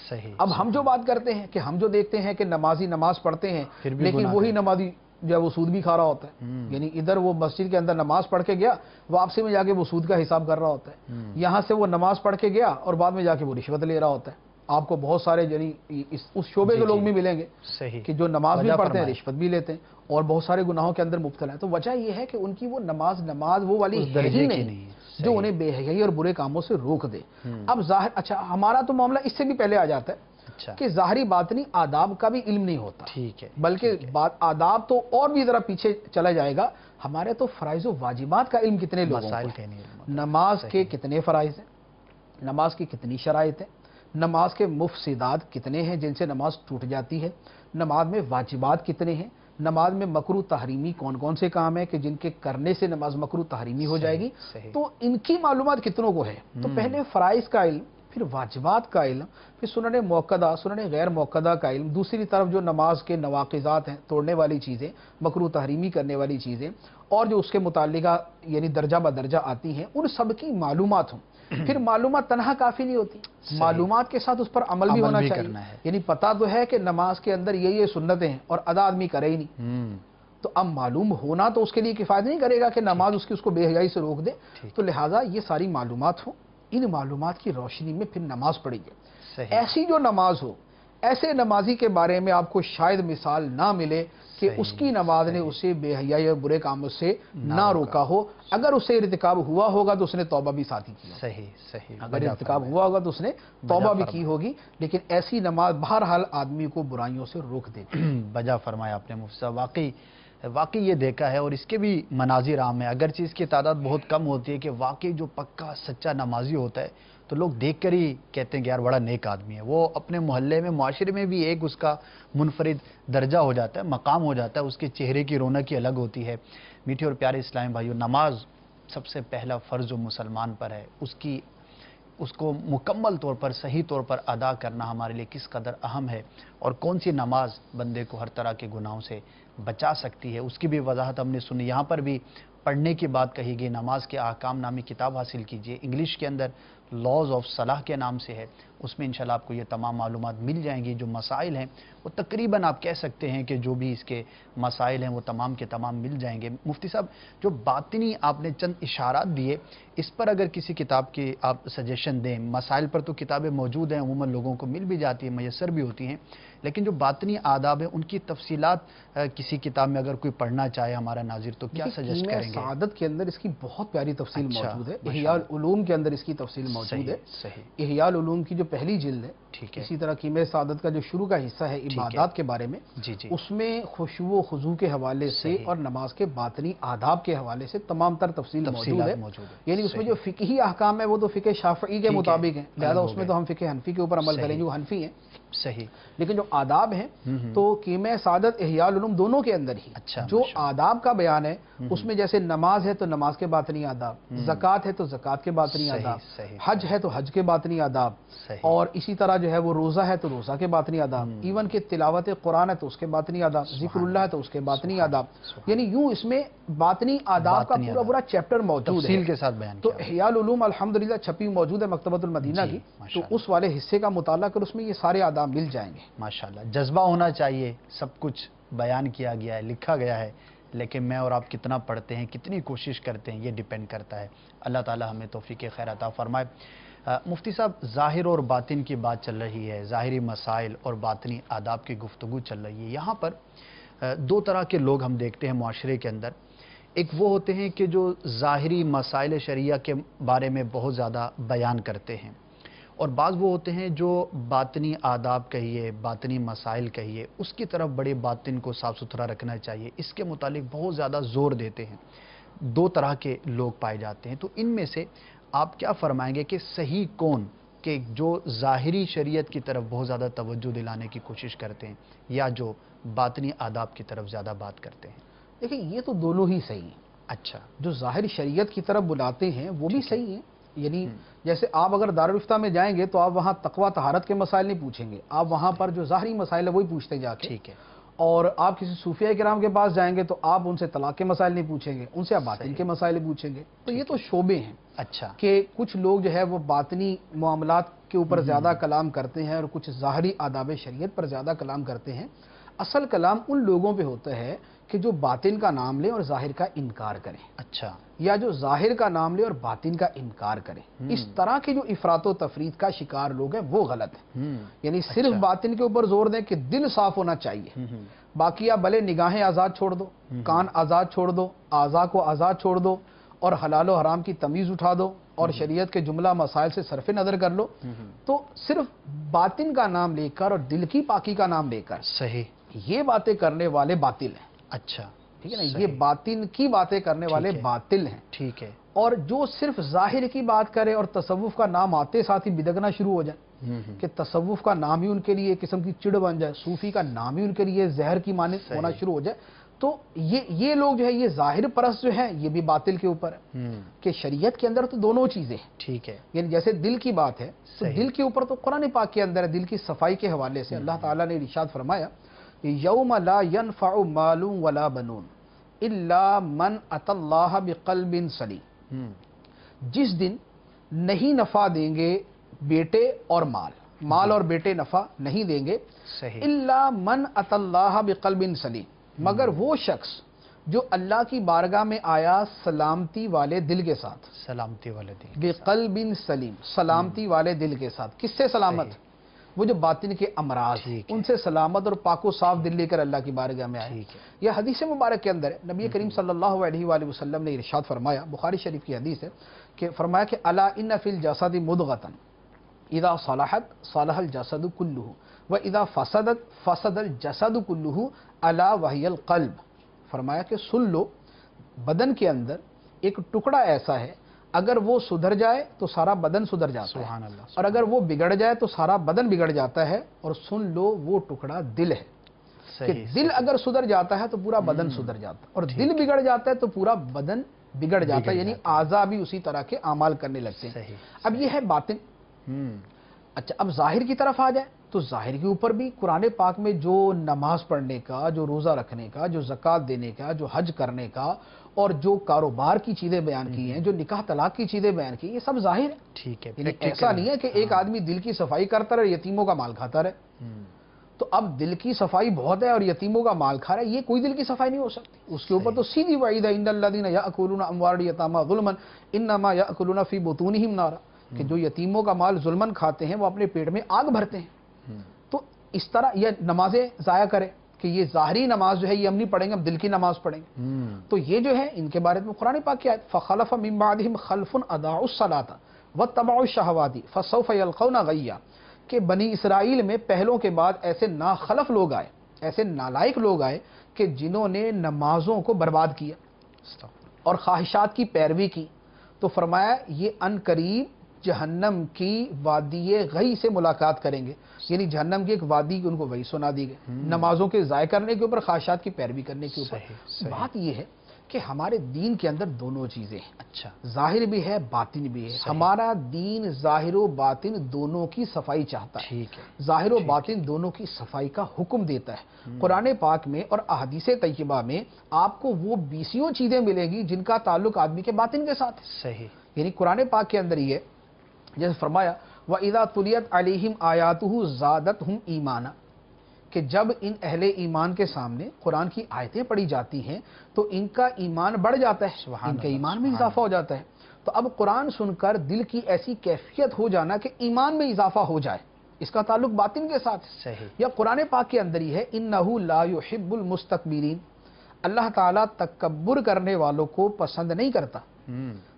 صحیح۔ اب ہم جو بات کرتے ہیں کہ ہم جو دیکھتے ہیں کہ نمازی نماز پڑھتے ہیں پھر بھی لیکن گناہ وہی کرتے نمازی جو ہے وہ سود بھی کھا رہا ہوتا ہے، یعنی ادھر وہ مسجد کے اندر نماز پڑھ کے گیا، واپسی میں جا کے وہ سود کا حساب کر رہا ہوتا ہے، یہاں سے وہ نماز پڑھ کے گیا اور بعد میں جا کے وہ رشوت لے رہا ہوتا ہے۔ آپ کو بہت سارے یعنی اس شعبے کے لوگ بھی ملیں گے صحیح کہ جو نماز بھی وجہ پڑھتے ہیں فرمائیں۔ رشوت بھی لیتے ہیں اور بہت سارے گناہوں کے اندر مبتلا ہیں۔ تو وجہ یہ ہے کہ ان کی وہ نماز وہ والی اس ہے درجے ہی کی نہیں نہیں ہے۔ جو انہیں بے حیائی اور برے کاموں سے روک دے۔ اب ظاہر اچھا ہمارا تو معاملہ اس سے بھی پہلے آ جاتا ہے اچھا کہ ظاہری باطنی آداب کا بھی علم نہیں ہوتا، ٹھیک ہے۔ بلکہ آداب تو اور بھی ذرا پیچھے چلا جائے گا، ہمارے تو فرائض و واجبات کا علم کتنے لوگوں مسائل کو کے ہے، نہیں، نماز کے کتنے فرائض ہیں، نماز کی کتنی شرائط ہیں، نماز کے مفسدات کتنے ہیں جن سے نماز ٹوٹ جاتی ہے، نماز میں واجبات کتنے ہیں، نماز میں مکروہ تحریمی کون کون سے کام ہیں کہ جن کے کرنے سے نماز مکروہ تحریمی ہو جائے گی، صحیح۔ تو ان کی معلومات کتنوں کو ہے۔ تو پہلے فرائض کا علم، پھر واجبات کا علم، پھر سنن موقدہ سنن غیر موقدہ کا علم، دوسری طرف جو نماز کے نواقضات ہیں، توڑنے والی چیزیں، مکروہ تحریمی کرنے والی چیزیں، اور جو اس کے متعلقہ یعنی درجہ بدرجہ آتی ہیں، ان سب کی معلومات ہوں۔ پھر معلومات تنہا کافی نہیں ہوتی، معلومات کے ساتھ اس پر عمل بھی ہونا چاہیے، کرنا ہے۔ یعنی پتہ تو ہے کہ نماز کے اندر یہ سنتیں ہیں اور ادا آدمی کرے ہی نہیں، تو اب معلوم ہونا تو اس کے لیے کفایت نہیں کرے گا کہ نماز اس کو بے حیائی سے روک دے، تو لہٰذا یہ ساری معلومات ہوں، ان معلومات کی روشنی میں پھر نماز پڑھی جائے۔ ایسی جو نماز ہو، ایسے نمازی کے بارے میں آپ کو شاید مثال نہ ملے کہ اس کی نماز نے اسے بے حیائی اور برے کاموں سے نہ روکا ہو، اگر اسے ارتکاب ہوا ہوگا تو اس نے توبہ بھی ساتھ ہی کیا، صحیح اگر ارتکاب ہوا ہوگا تو اس نے توبہ بھی کی ہوگی، لیکن ایسی نماز بہرحال آدمی کو برائیوں سے روک دیتی ہے۔ بجا فرمایا آپ نے مفتی صاحب، واقعی یہ دیکھا ہے اور اس کے بھی مناظر عام ہیں، اگرچہ اس کی تعداد بہت کم ہوتی ہے کہ واقعی جو پکا سچا نمازی ہوتا ہے تو لوگ دیکھ کر ہی کہتے ہیں کہ یار بڑا نیک آدمی ہے، وہ اپنے محلے میں معاشرے میں بھی ایک اس کا منفرد درجہ ہو جاتا ہے، مقام ہو جاتا ہے، اس کے چہرے کی رونق ہی الگ ہوتی ہے۔ میٹھے اور پیارے اسلامی بھائیوں، نماز سب سے پہلا فرض جو مسلمان پر ہے، اس کو مکمل طور پر صحیح طور پر ادا کرنا ہمارے لیے کس قدر اہم ہے اور کون سی نماز بندے کو ہر طرح کے گناہوں سے بچا سکتی ہے، اس کی بھی وضاحت ہم نے سنی۔ یہاں پر بھی پڑھنے کی بات کہی گئی، نماز کے احکام نامی کتاب حاصل کیجئے، انگلش کے اندر لاز آف صلاح کے نام سے ہے، اس میں انشاءاللہ آپ کو یہ تمام معلومات مل جائیں گی۔ جو مسائل ہیں وہ تقریباً آپ کہہ سکتے ہیں کہ جو بھی اس کے مسائل ہیں وہ تمام کے تمام مل جائیں گے۔ مفتی صاحب، جو باطنی آپ نے چند اشارات دیے، اس پر اگر کسی کتاب کی آپ سجیشن دیں، مسائل پر تو کتابیں موجود ہیں، عموماً لوگوں کو مل بھی جاتی ہیں، میسر بھی ہوتی ہیں، لیکن جو باطنی آداب ہیں ان کی تفصیلات کسی کتاب میں اگر کوئی پڑھنا چاہے ہمارا ناظر تو کیا سجیسٹ کریں گے؟ سعادت کے اندر اس کی بہت پیاری تفصیل اچھا، موجود ہے، ماشاء احیاء العلوم کے اندر اس کی تفصیل موجود ہے۔ صحیح احیاء العلوم کی جو پہلی جلد ہے ٹھیک ہے. اسی طرح کیمے سعادت کا جو شروع کا حصہ ہے عبادات کے بارے میں، جی جی اس میں خشوع و خضوع کے حوالے سے اور نماز کے باطنی آداب کے حوالے سے تمام تر تفصیل موجود ہے. یعنی اس میں جو فقہی احکام ہے وہ تو فقہ شافعی کے مطابق ہیں، لہذا اس میں تو ہم فقہ حنفی کے اوپر عمل کریں جو حنفی ہیں. صحیح. لیکن جو آداب ہیں تو کیمہ سعادت احیاء العلوم دونوں کے اندر ہی جو آداب کا بیان ہے اس میں جیسے نماز ہے تو نماز کے باطنی آداب، زکوٰۃ ہے تو زکوٰۃ کے باطنی آداب، حج ہے تو حج کے باطنی آداب، اور اسی طرح جو ہے وہ روزہ ہے تو روزہ کے باطنی آداب، ایون کہ تلاوت قرآن ہے تو اس کے باطنی آداب، ذکر اللہ ہے تو اس کے باطنی آداب. یعنی یوں اس میں باطنی آداب کا پورا پورا چیپٹر موجود ہے کے ساتھ بیان. تو احیاء العلوم الحمدللہ چھپی موجود ہے مکتبۃ المدینہ کی، تو اس والے حصے کا مطالعہ کر اس میں یہ سارے آداب مل جائیں گے. ماشاءاللہ. جذبہ ہونا چاہیے، سب کچھ بیان کیا گیا ہے، لکھا گیا ہے، لیکن میں اور آپ کتنا پڑھتے ہیں، کتنی کوشش کرتے ہیں، یہ ڈیپینڈ کرتا ہے. اللہ تعالی ہمیں توفیق خیر عطا فرمائے. مفتی صاحب، ظاہر اور باطن کی بات چل رہی ہے، ظاہری مسائل اور باطنی آداب کی گفتگو چل رہی ہے. یہاں پر دو طرح کے لوگ ہم دیکھتے ہیں معاشرے کے اندر. ایک وہ ہوتے ہیں کہ جو ظاہری مسائل شرعیہ کے بارے میں بہت زیادہ بیان کرتے ہیں، اور بعض وہ ہوتے ہیں جو باطنی آداب کہیے، باطنی مسائل کہیے، اس کی طرف بڑے باطن کو صاف ستھرا رکھنا چاہیے، اس کے متعلق بہت زیادہ زور دیتے ہیں. دو طرح کے لوگ پائے جاتے ہیں. تو ان میں سے آپ کیا فرمائیں گے کہ صحیح کون، کہ جو ظاہری شریعت کی طرف بہت زیادہ توجہ دلانے کی کوشش کرتے ہیں، یا جو باطنی آداب کی طرف زیادہ بات کرتے ہیں؟ دیکھیں یہ تو دونوں ہی صحیح ہیں. اچھا. جو ظاہر شریعت کی طرف بلاتے ہیں وہ بھی صحیح ہیں. یعنی جیسے آپ اگر دارالفتہ میں جائیں گے تو آپ وہاں تقویٰ طہارت کے مسائل نہیں پوچھیں گے، آپ وہاں پر جو ظاہری مسائل ہے وہی پوچھتے جا کے. ٹھیک ہے. اور آپ کسی صوفیہ کرام کے پاس جائیں گے تو آپ ان سے طلاق کے مسائل نہیں پوچھیں گے، ان سے آپ باطن کے مسائل پوچھیں گے. تو یہ تو شعبے ہیں. اچھا. کہ کچھ لوگ جو ہے وہ باطنی معاملات کے اوپر زیادہ کلام کرتے ہیں اور کچھ ظاہری آداب شریعت پر زیادہ کلام کرتے ہیں. اصل کلام ان لوگوں پہ ہوتا ہے کہ جو باطن کا نام لیں اور ظاہر کا انکار کریں. اچھا. یا جو ظاہر کا نام لے اور باطن کا انکار کرے. اس طرح کے جو افراط و تفرید کا شکار لوگ ہیں وہ غلط ہیں. یعنی صرف باطن کے اوپر زور دیں کہ دل صاف ہونا چاہیے، باقی آپ بھلے نگاہیں آزاد چھوڑ دو، کان آزاد چھوڑ دو، اعضاء کو آزاد چھوڑ دو، اور حلال و حرام کی تمیز اٹھا دو، اور شریعت کے جملہ مسائل سے صرف نظر کر لو. تو صرف باطن کا نام لے کر اور دل کی پاکی کا نام لے کر صحیح یہ باتیں کرنے والے باطل ہیں. اچھا. ٹھیک ہے نا، یہ باطن کی باتیں کرنے والے باطل ہیں. ٹھیک ہے. اور جو صرف ظاہر کی بات کرے اور تصوف کا نام آتے ساتھ ہی بدگنا شروع ہو جائے، کہ تصوف کا نام ہی ان کے لیے ایک قسم کی چڑ بن جائے، صوفی کا نام ہی ان کے لیے زہر کی مانند ہونا شروع ہو جائے، تو یہ لوگ جو ہے یہ ظاہر پرست جو ہے یہ بھی باطل کے اوپر ہے. کہ شریعت کے اندر تو دونوں چیزیں ہیں. ٹھیک ہے. یعنی جیسے دل کی بات ہے تو دل کے اوپر تو قرآن پاک کے اندر ہے، دل کی صفائی کے حوالے سے اللہ تعالیٰ نے ارشاد فرمایا یوم لا ينفع مال ولا بنون الا من اتى اللہ بقلب سلیم. جس دن نہیں نفع دیں گے بیٹے اور مال اور بیٹے نفع نہیں دیں گے، الا من اتى اللہ بقلب سلیم، مگر وہ شخص جو اللہ کی بارگاہ میں آیا سلامتی والے دل کے ساتھ. سلامتی والے دل، بقلب سلیم، سلامتی والے دل کے ساتھ. کس سے سلامت؟ وہ جو باطن کے امراض ہیں ان سے سلامت اور پاک و صاف دل لے کر اللہ کی بارگاہ میں آئے. یہ حدیث مبارک کے اندر ہے، نبی کریم صلی اللہ علیہ وآلہ وسلم نے ارشاد فرمایا، بخاری شریف کی حدیث ہے، کہ فرمایا کہ الا ان فی الجسد مضغۃ اذا صلحت صلح الجسد كلہ واذا فسدت فسد الجسد کلہ الا وہی القلب. فرمایا کہ سن لو، بدن کے اندر ایک ٹکڑا ایسا ہے اگر وہ سدھر جائے تو سارا بدن سدھر جاتا سبحان ہے، اللہ. اور اگر وہ بگڑ جائے تو سارا بدن بگڑ جاتا ہے. اور سن لو وہ ٹکڑا دل ہے، کہ دل اگر سدھر جاتا ہے تو پورا بدن سدھر جاتا ہے، اور دل بگڑ جاتا ہے تو پورا بدن بگڑ جاتا ہے. یعنی اعضاء بھی اسی طرح کے اعمال کرنے لگتے ہیں. اب یہ ہے باطن. اچھا، اب ظاہر کی طرف آ جائے تو ظاہر کے اوپر بھی قرآن پاک میں جو نماز پڑھنے کا، جو روزہ رکھنے کا، جو زکوٰۃ دینے کا، جو حج کرنے کا، اور جو کاروبار کی چیزیں بیان کی ہیں، جو نکاح طلاق کی چیزیں بیان کی، یہ سب ظاہر ہے. ٹھیک ہے. یعنی ایسا نہیں ہے کہ ایک آدمی دل کی صفائی کرتا رہے یتیموں کا مال کھاتا رہے. تو اب دل کی صفائی بہت ہے اور یتیموں کا مال کھا رہا ہے، یہ کوئی دل کی صفائی نہیں ہو سکتی. اس کے اوپر تو سیدھی وعید ہے، ان الذین یاکلون اموال الیتامی ظلما انما یاکلون فی بطونہم نارا، کہ جو یتیموں کا مال ظلمن کھاتے ہیں وہ اپنے پیٹ میں آگ بھرتے ہیں. تو اس طرح یہ نمازیں ضائع کرے کہ یہ ظاہری نماز جو ہے یہ ہم نہیں پڑھیں گے، ہم دل کی نماز پڑھیں گے. تو یہ جو ہے ان کے بارے میں قرآن پاک کی آیت فخلف من بعدہم خلف اضاعوا الصلاۃ واتبعوا الشہوات فسوف یلقون غیا، کہ بنی اسرائیل میں پہلوں کے بعد ایسے ناخلف لوگ آئے، ایسے نالائق لوگ آئے کہ جنہوں نے نمازوں کو برباد کیا اور خواہشات کی پیروی کی، تو فرمایا یہ ان قریب جہنم کی وادی غی سے ملاقات کریں گے، یعنی جہنم کی ایک وادی ان کو وہی سنا دی گئی، نمازوں کے ضائع کرنے کے اوپر، خواہشات کی پیروی کرنے کے اوپر۔ بات یہ ہے کہ ہمارے دین کے اندر دونوں چیزیں ہیں، اچھا، ظاہر بھی ہے باطن بھی ہے۔ ہمارا دین ظاہر و باطن دونوں کی صفائی چاہتا ہے، ٹھیک ہے، ظاہر و باطن دونوں کی صفائی کا حکم دیتا ہے۔ قرآن پاک میں اور احادیث طیبہ میں آپ کو وہ 20 چیزیں ملیں گی جن کا تعلق آدمی کے باطن کے ساتھ ہے۔ صحیح، یعنی قرآن پاک کے اندر یہ جیسے فرمایا وَإِذَا تُلِيَتْ عَلَيْهِمْ آيَاتُهُ زَادَتْهُمْ ایمانا، کہ جب ان اہل ایمان کے سامنے قرآن کی آیتیں پڑھی جاتی ہیں تو ان کا ایمان بڑھ جاتا ہے، ان کے ایمان میں اضافہ ہو جاتا ہے۔ تو اب قرآن سن کر دل کی ایسی کیفیت ہو جانا کہ ایمان میں اضافہ ہو جائے، اس کا تعلق باطن کے ساتھ ہے۔ صحیح، یا قرآن پاک کے اندر ہی ہے اِنَّهُ لَا يُحِبُّ الْمُسْتَكْبِرِينَ، اللہ تعالیٰ تکبر کرنے والوں کو پسند نہیں کرتا۔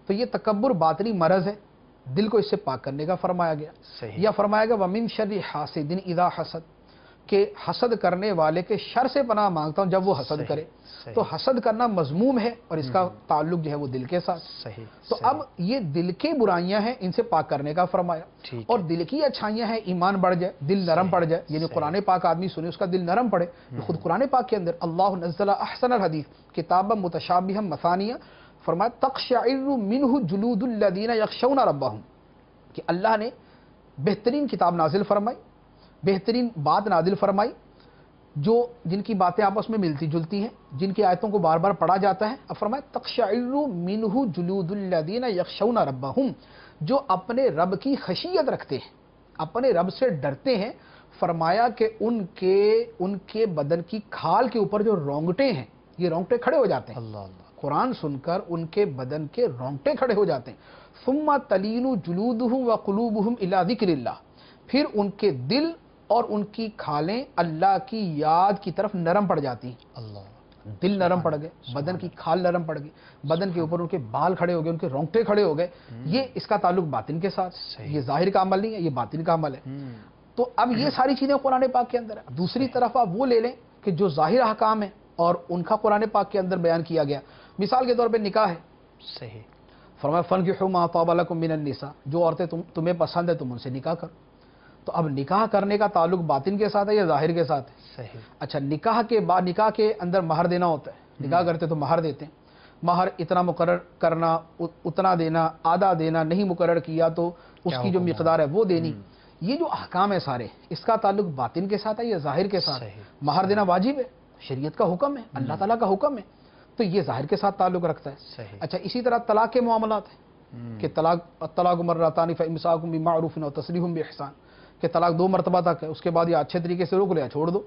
تو یہ تکبر باطنی مرض ہے، دل کو اس سے پاک کرنے کا فرمایا گیا۔ صحیح، یا فرمایا گیا وَمِن شَرِّ حَاسِدٍ اِذَا حَسَد، کہ حسد کرنے والے کے شر سے پناہ مانگتا ہوں جب وہ حسد کرے۔ تو حسد کرنا مذموم ہے اور اس کا تعلق جو ہے وہ دل کے ساتھ۔ صحیح، تو اب یہ دل کی برائیاں ہیں، ان سے پاک کرنے کا فرمایا، ٹھیک، اور دل کی اچھائیاں ہیں، ایمان بڑھ جائے، دل نرم پڑ جائے، یعنی قرآن پاک آدمی سنے اس کا دل نرم پڑے۔ خود قرآن پاک کے اندر اللہ نزل احسن الحدیث کتابا متشابہا مثانیہ، فرمایا تقشعر منہ جلود الذین یخشون ربہم، کہ اللہ نے بہترین کتاب نازل فرمائی، بہترین بات نازل فرمائی، جو جن کی باتیں آپس میں ملتی جلتی ہیں، جن کی آیتوں کو بار بار پڑھا جاتا ہے۔ اب فرمایا تقشعر منہ جلود الذین یخشون ربہم، جو اپنے رب کی خشیت رکھتے ہیں، اپنے رب سے ڈرتے ہیں۔ فرمایا کہ ان کے بدن کی کھال کے اوپر جو رونگٹے ہیں، یہ رونگٹے کھڑے ہو جاتے ہیں، اللہ اللہ، قرآن سن کر ان کے بدن کے رونگٹے کھڑے ہو جاتے ہیں۔ ثم تلین جلودہم وقلوبہم الی ذکر اللہ، پھر ان کے دل اور ان کی کھالیں اللہ کی یاد کی طرف نرم پڑ جاتی ہیں۔ اللہ، دل نرم پڑ گئے، بدن کی کھال نرم پڑ گئی، بدن کے اوپر ان کے بال کھڑے ہو گئے، ان کے رونگٹے کھڑے ہو گئے۔ یہ اس کا تعلق باطن کے ساتھ، یہ ظاہر کا عمل نہیں ہے، یہ باطن کا عمل ہے۔ تو اب یہ ساری چیزیں قرآن پاک کے اندر ہے۔ دوسری طرف آپ وہ لے لیں کہ جو ظاہر احکام ہیں اور ان کا قرآن پاک کے اندر بیان کیا گیا۔ مثال کے طور پہ نکاح ہے، صحیح، فرمایا فَانكِحُوا مَا طَابَ لَكُم مِّنَ النِّسَاء، جو عورتیں تمہیں پسند ہے تم ان سے نکاح کرو۔ تو اب نکاح کرنے کا تعلق باطن کے ساتھ ہے یا ظاہر کے ساتھ ہے؟ صحیح، اچھا، نکاح کے بعد نکاح کے اندر مہر دینا ہوتا ہے، نکاح کرتے تو مہر دیتے ہیں، مہر اتنا مقرر کرنا، اتنا دینا، آدھا دینا، نہیں مقرر کیا تو اس کی جو مقدار ہے وہ دینی۔ یہ جو احکام ہے سارے، اس کا تعلق باطن کے ساتھ ہے یا ظاہر کے ساتھ؟ صحیح، مہر دینا واجب ہے، شریعت کا حکم ہے، اللہ تعالیٰ کا حکم ہے، تو یہ ظاہر کے ساتھ تعلق رکھتا ہے۔ صحیح، اچھا، اسی طرح طلاق کے معاملات ہیں کہ طلاق مرتان فامساک بمعروف و تسریح باحسان، کہ طلاق 2 مرتبہ تک ہے، اس کے بعد یا اچھے طریقے سے روک لیا چھوڑ دو۔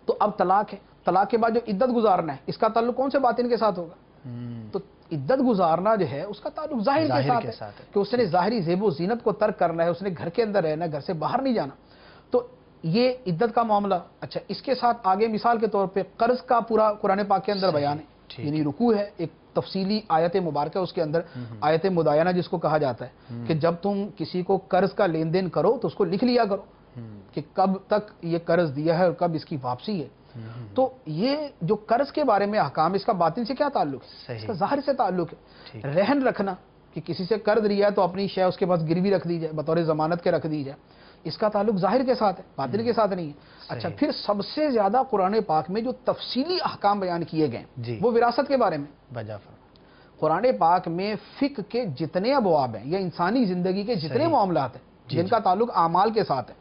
تو اب طلاق ہے، طلاق کے بعد جو عدت گزارنا ہے، اس کا تعلق کون سے باطن کے ساتھ ہوگا؟ تو عدت گزارنا جو ہے اس کا تعلق ظاہر کے ساتھ ہے کہ اس نے ظاہری زیب و زینت کو ترک کرنا ہے، اس نے گھر کے اندر رہنا ہے، گھر سے باہر نہیں جانا، تو یہ عدت کا معاملہ۔ اچھا، اس کے ساتھ آگے مثال کے طور پہ قرض کا پورا قرآن پاک کے اندر بیان ہے، یعنی رکوع ہے، ایک تفصیلی آیت مبارکہ اس کے اندر، آیت مداینہ جس کو کہا جاتا ہے کہ جب تم کسی کو قرض کا لین دین کرو تو اس کو لکھ لیا کرو کہ کب تک یہ قرض دیا ہے اور کب اس کی واپسی ہے۔ تو یہ جو قرض کے بارے میں احکام، اس کا باطن سے کیا تعلق ہے؟ اس کا ظاہر سے تعلق ہے۔ رہن رکھنا، کہ کسی سے قرض لیا ہے تو اپنی شے اس کے پاس گروی رکھ دی جائے، بطور ضمانت کے رکھ دی جائے، اس کا تعلق ظاہر کے ساتھ ہے، باطن کے ساتھ نہیں ہے۔ اچھا، پھر سب سے زیادہ قرآن پاک میں جو تفصیلی احکام بیان کیے گئے وہ وراثت کے بارے میں۔ قرآن پاک میں فقہ کے جتنے ابواب ہیں یا انسانی زندگی کے جتنے معاملات ہیں جن کا تعلق اعمال کے ساتھ ہے،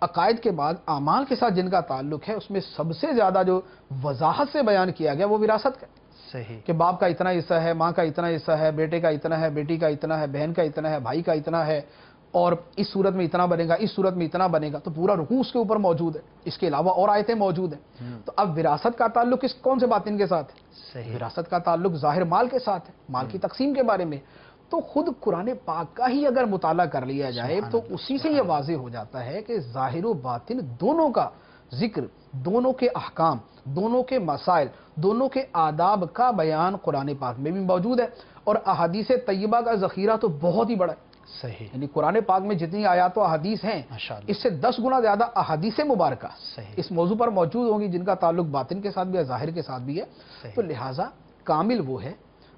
عقائد کے بعد اعمال کے ساتھ جن کا تعلق ہے، اس میں سب سے زیادہ جو وضاحت سے بیان کیا گیا وہ وراثت کا، صحیح، کہ باپ کا اتنا حصہ ہے، ماں کا اتنا حصہ ہے، بیٹے کا اتنا ہے، بیٹی کا اتنا ہے، بہن کا اتنا ہے، بھائی کا اتنا ہے، اور اس صورت میں اتنا بنے گا، اس صورت میں اتنا بنے گا، تو پورا رکوع اس کے اوپر موجود ہے، اس کے علاوہ اور آیتیں موجود ہیں۔ تو اب وراثت کا تعلق کون سے باطن کے ساتھ ہے؟ وراثت کا تعلق ظاہر مال کے ساتھ ہے، مال کی تقسیم کے بارے میں۔ تو خود قرآن پاک کا ہی اگر مطالعہ کر لیا جائے تو اسی سے یہ واضح ہو جاتا ہے کہ ظاہر و باطن دونوں کا ذکر، دونوں کے احکام، دونوں کے مسائل، دونوں کے آداب کا بیان قرآن پاک میں بھی موجود ہے، اور احادیث طیبہ کا ذخیرہ تو بہت ہی بڑا ہے۔ صحیح. یعنی قرآن پاک میں جتنی آیات و احادیث ہیں ماشاءاللہ. اس سے 10 گنا زیادہ احادیث مبارکہ صحیح. اس موضوع پر موجود ہوں گی جن کا تعلق باطن کے ساتھ بھی ہے، ظاہر کے ساتھ بھی ہے. صحیح. تو لہٰذا کامل وہ ہے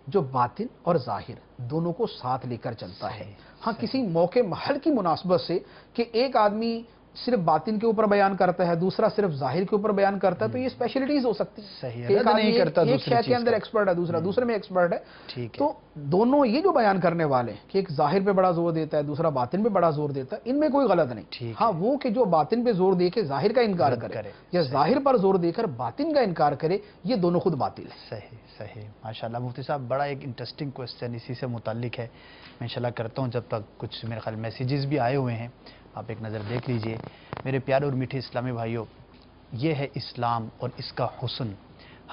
جو باطن اور ظاہر دونوں کو ساتھ لے کر چلتا ہے. ہاں کسی موقع محل کی مناسبت سے کہ ایک آدمی صرف باطن کے اوپر بیان کرتا ہے، دوسرا صرف ظاہر کے اوپر بیان کرتا ہے، تو یہ اسپیشلٹیز ہو سکتی ہیں. صحیح. ایک آدمی نہیں کرتا ایک دوسری شے کے چیز اندر کا. ایکسپرٹ ہے، دوسرا دوسرے میں ایکسپرٹ ہے. ٹھیک ہے. تو دونوں یہ جو بیان کرنے والے ہیں کہ ایک ظاہر پہ بڑا زور دیتا ہے، دوسرا باطن پہ بڑا زور دیتا ہے، ان میں کوئی غلط نہیں. ٹھیک ہے. ہاں وہ کہ جو باطن پہ زور دے کے ظاہر کا انکار غلط کرے کرے. یا ظاہر پر زور دے کر باطن کا انکار کرے، یہ دونوں خود باطل ہے. صحیح صحیح. ماشاءاللہ مفتی صاحب بڑا ایک انٹرسٹنگ کوسچن اسی سے متعلق ہے. میں انشاءاللہ کرتا ہوں، جب تک کچھ میرے خیال میسیجز بھی آئے ہوئے ہیں، آپ ایک نظر دیکھ لیجئے. میرے پیارے اور میٹھے اسلامی بھائیوں، یہ ہے اسلام اور اس کا حسن.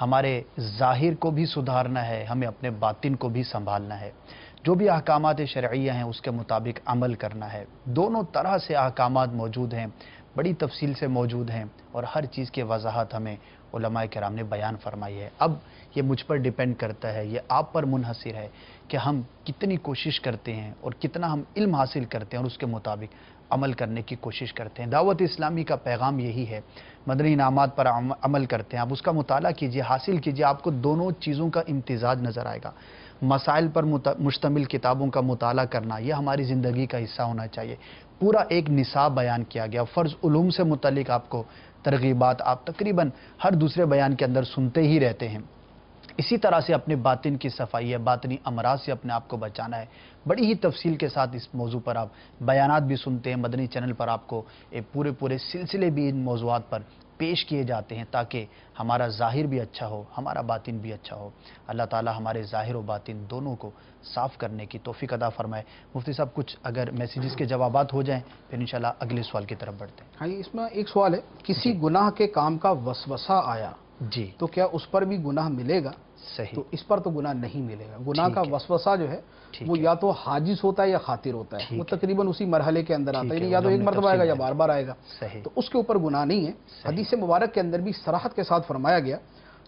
ہمارے ظاہر کو بھی سدھارنا ہے، ہمیں اپنے باطن کو بھی سنبھالنا ہے. جو بھی احکامات شرعیہ ہیں اس کے مطابق عمل کرنا ہے. دونوں طرح سے احکامات موجود ہیں، بڑی تفصیل سے موجود ہیں، اور ہر چیز کی وضاحت ہمیں علماء کرام نے بیان فرمائی ہے. اب یہ مجھ پر ڈیپینڈ کرتا ہے، یہ آپ پر منحصر ہے کہ ہم کتنی کوشش کرتے ہیں اور کتنا ہم علم حاصل کرتے ہیں اور اس کے مطابق عمل کرنے کی کوشش کرتے ہیں. دعوت اسلامی کا پیغام یہی ہے، مدنی انعامات پر عمل کرتے ہیں. آپ اس کا مطالعہ کیجئے، حاصل کیجئے، آپ کو دونوں چیزوں کا امتزاج نظر آئے گا. مسائل پر مشتمل کتابوں کا مطالعہ کرنا یہ ہماری زندگی کا حصہ ہونا چاہیے. پورا ایک نصاب بیان کیا گیا. فرض علوم سے متعلق آپ کو ترغیبات آپ تقریباً ہر دوسرے بیان کے اندر سنتے ہی رہتے ہیں. اسی طرح سے اپنے باطن کی صفائی ہے، باطنی امراض سے اپنے آپ کو بچانا ہے. بڑی ہی تفصیل کے ساتھ اس موضوع پر آپ بیانات بھی سنتے ہیں. مدنی چینل پر آپ کو پورے سلسلے بھی ان موضوعات پر پیش کیے جاتے ہیں تاکہ ہمارا ظاہر بھی اچھا ہو، ہمارا باطن بھی اچھا ہو. اللہ تعالی ہمارے ظاہر و باطن دونوں کو صاف کرنے کی توفیق عطا فرمائے. مفتی صاحب کچھ اگر میسیجز کے جوابات ہو جائیں پھر انشاءاللہ اگلے سوال کی طرف بڑھتے ہیں. ہاں اس میں ایک سوال ہے، کسی گناہ کے کام کا وسوسہ آیا جی تو کیا اس پر بھی گناہ ملے گا؟ صحیح. تو اس پر تو گناہ نہیں ملے گا. گناہ ٹھیک کا ہے. وسوسہ جو ہے ٹھیک وہ ہے. یا تو حاجز ہوتا ہے یا خاطر ہوتا ہے. ٹھیک وہ ہے. تقریباً اسی مرحلے کے اندر آتا ٹھیک ہے، ہے. یعنی یا تو وہ ایک ہم نے مرتبہ آئے گا یا تفصیل بار بار آئے گا. صحیح. تو اس کے اوپر گناہ نہیں ہے. صحیح. حدیث مبارک کے اندر بھی صراحت کے ساتھ فرمایا گیا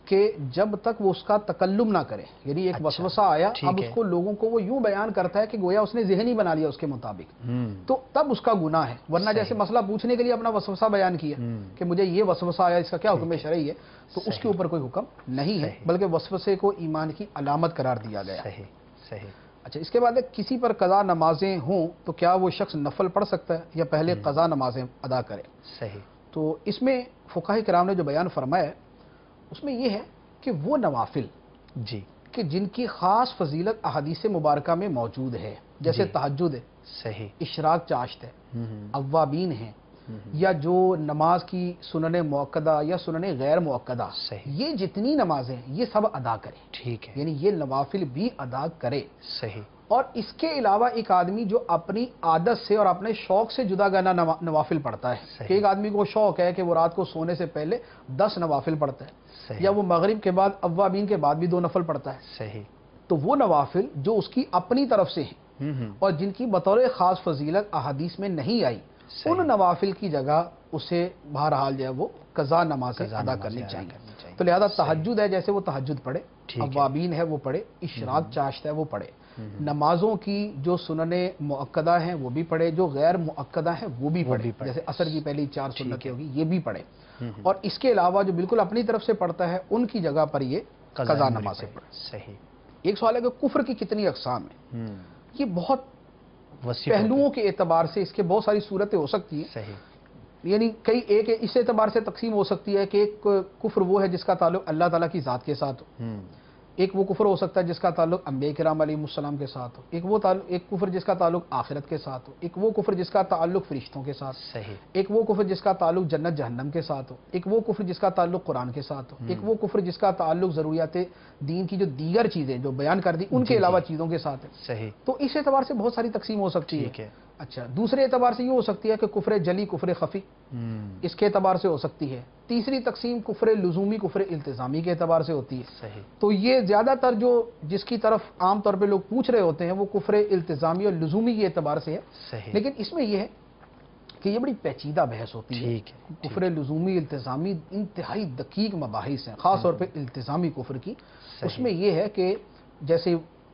کہ جب تک وہ اس کا تکلم نہ کرے، یعنی ایک اچھا. وسوسہ آیا، ٹھیک اب ہے. اس کو لوگوں کو وہ یوں بیان کرتا ہے کہ گویا اس نے ذہن ہی بنا لیا اس کے مطابق، تو تب اس کا گناہ ہے. ورنہ صحیح. جیسے مسئلہ پوچھنے کے لیے اپنا وسوسہ بیان کیا کہ مجھے یہ وسوسہ آیا، اس کا کیا حکم شرعی ہے، تو اس کے اوپر کوئی حکم نہیں ہے، صحیح. بلکہ وسوسے کو ایمان کی علامت قرار دیا گیا. صحیح صحیح. اچھا اس کے بعد کسی پر قضا نمازیں ہوں تو کیا وہ شخص نفل پڑھ سکتا ہے یا پہلے قضا نمازیں ادا کرے؟ صحیح. تو اس میں فقہاء کرام نے جو بیان فرمایا ہے اس میں یہ ہے کہ وہ نوافل جی کہ جن کی خاص فضیلت احادیث مبارکہ میں موجود ہے، جیسے جی. تہجد ہے، صحیح. اشراق چاشت ہے، ہم. اوابین ہیں، یا جو نماز کی سنن موقدہ یا سنن غیر موقدہ، صحیح. یہ جتنی نمازیں ہیں یہ سب ادا کرے. ٹھیک ہے. یعنی یہ نوافل بھی ادا کرے. صحیح. اور اس کے علاوہ ایک آدمی جو اپنی عادت سے اور اپنے شوق سے جدا گانا نوافل پڑھتا ہے، صحیح. کہ ایک آدمی کو شوق ہے کہ وہ رات کو سونے سے پہلے 10 نوافل پڑھتا ہے، صحیح. یا وہ مغرب کے بعد اوابین کے بعد بھی 2 نفل پڑھتا ہے، صحیح. تو وہ نوافل جو اس کی اپنی طرف سے ہیں اور جن کی بطور خاص فضیلت احادیث میں نہیں آئی، صحیح. ان نوافل کی جگہ اسے بہرحال جو ہے وہ قضا نمازیں قضا ادا نمازیں کرنی ادا چاہیے. کرنی چاہیے. تو لہذا صحیح. تہجد ہے جیسے وہ تہجد پڑھے، ٹھیک ہے. اوابین ہے وہ پڑھے، اشراق چاشت ہے وہ پڑھے. نمازوں کی جو سنن مؤکدہ ہیں وہ بھی پڑھے، جو غیر مؤکدہ ہیں وہ بھی پڑھے، جیسے عصر کی پہلی 4 سنتیں ہوگی یہ بھی پڑھے. اور اس کے علاوہ جو بالکل اپنی طرف سے پڑھتا ہے ان کی جگہ پر یہ قضا نمازیں پڑھے. صحیح. ایک سوال ہے کہ کفر کی کتنی اقسام ہیں؟ یہ بہت وسیع پہلوؤں کے اعتبار سے اس کے بہت ساری صورتیں ہو سکتی ہیں. صحیح. یعنی کئی ایک اس اعتبار سے تقسیم ہو سکتی ہے کہ ایک کفر وہ ہے جس کا تعلق اللہ تعالیٰ کی ذات کے ساتھ ہو، ایک وہ کفر ہو سکتا ہے جس کا تعلق انبیاء کرام علیہ السلام کے ساتھ ہو، ایک کفر جس کا تعلق آخرت کے ساتھ ہو، ایک وہ کفر جس کا تعلق فرشتوں کے ساتھ، صحیح. ایک وہ کفر جس کا تعلق جنت جہنم کے ساتھ ہو، ایک وہ کفر جس کا تعلق قرآن کے ساتھ ہو، ایک وہ کفر جس کا تعلق ضروریات دین کی جو دیگر چیزیں جو بیان کر دی ان کے علاوہ چیزوں کے ساتھ ہے. صحیح. تو اس اعتبار سے بہت ساری تقسیم ہو سکتی ٹھیک ہے. اچھا دوسرے اعتبار سے یہ ہو سکتی ہے کہ کفر جلی کفر خفی اس کے اعتبار سے ہو سکتی ہے. تیسری تقسیم کفر لزومی کفر التزامی کے اعتبار سے ہوتی ہے. صحیح. تو یہ زیادہ تر جس کی طرف عام طور پہ لوگ پوچھ رہے ہوتے ہیں وہ کفر التزامی اور لزومی کے اعتبار سے ہے. صحیح. لیکن اس میں یہ ہے کہ یہ بڑی پیچیدہ بحث ہوتی ہے. ٹھیک ہے. کفر لزومی التزامی انتہائی دقیق مباحث ہیں، خاص طور پہ التزامی کفر کی. اس میں یہ ہے کہ جیسے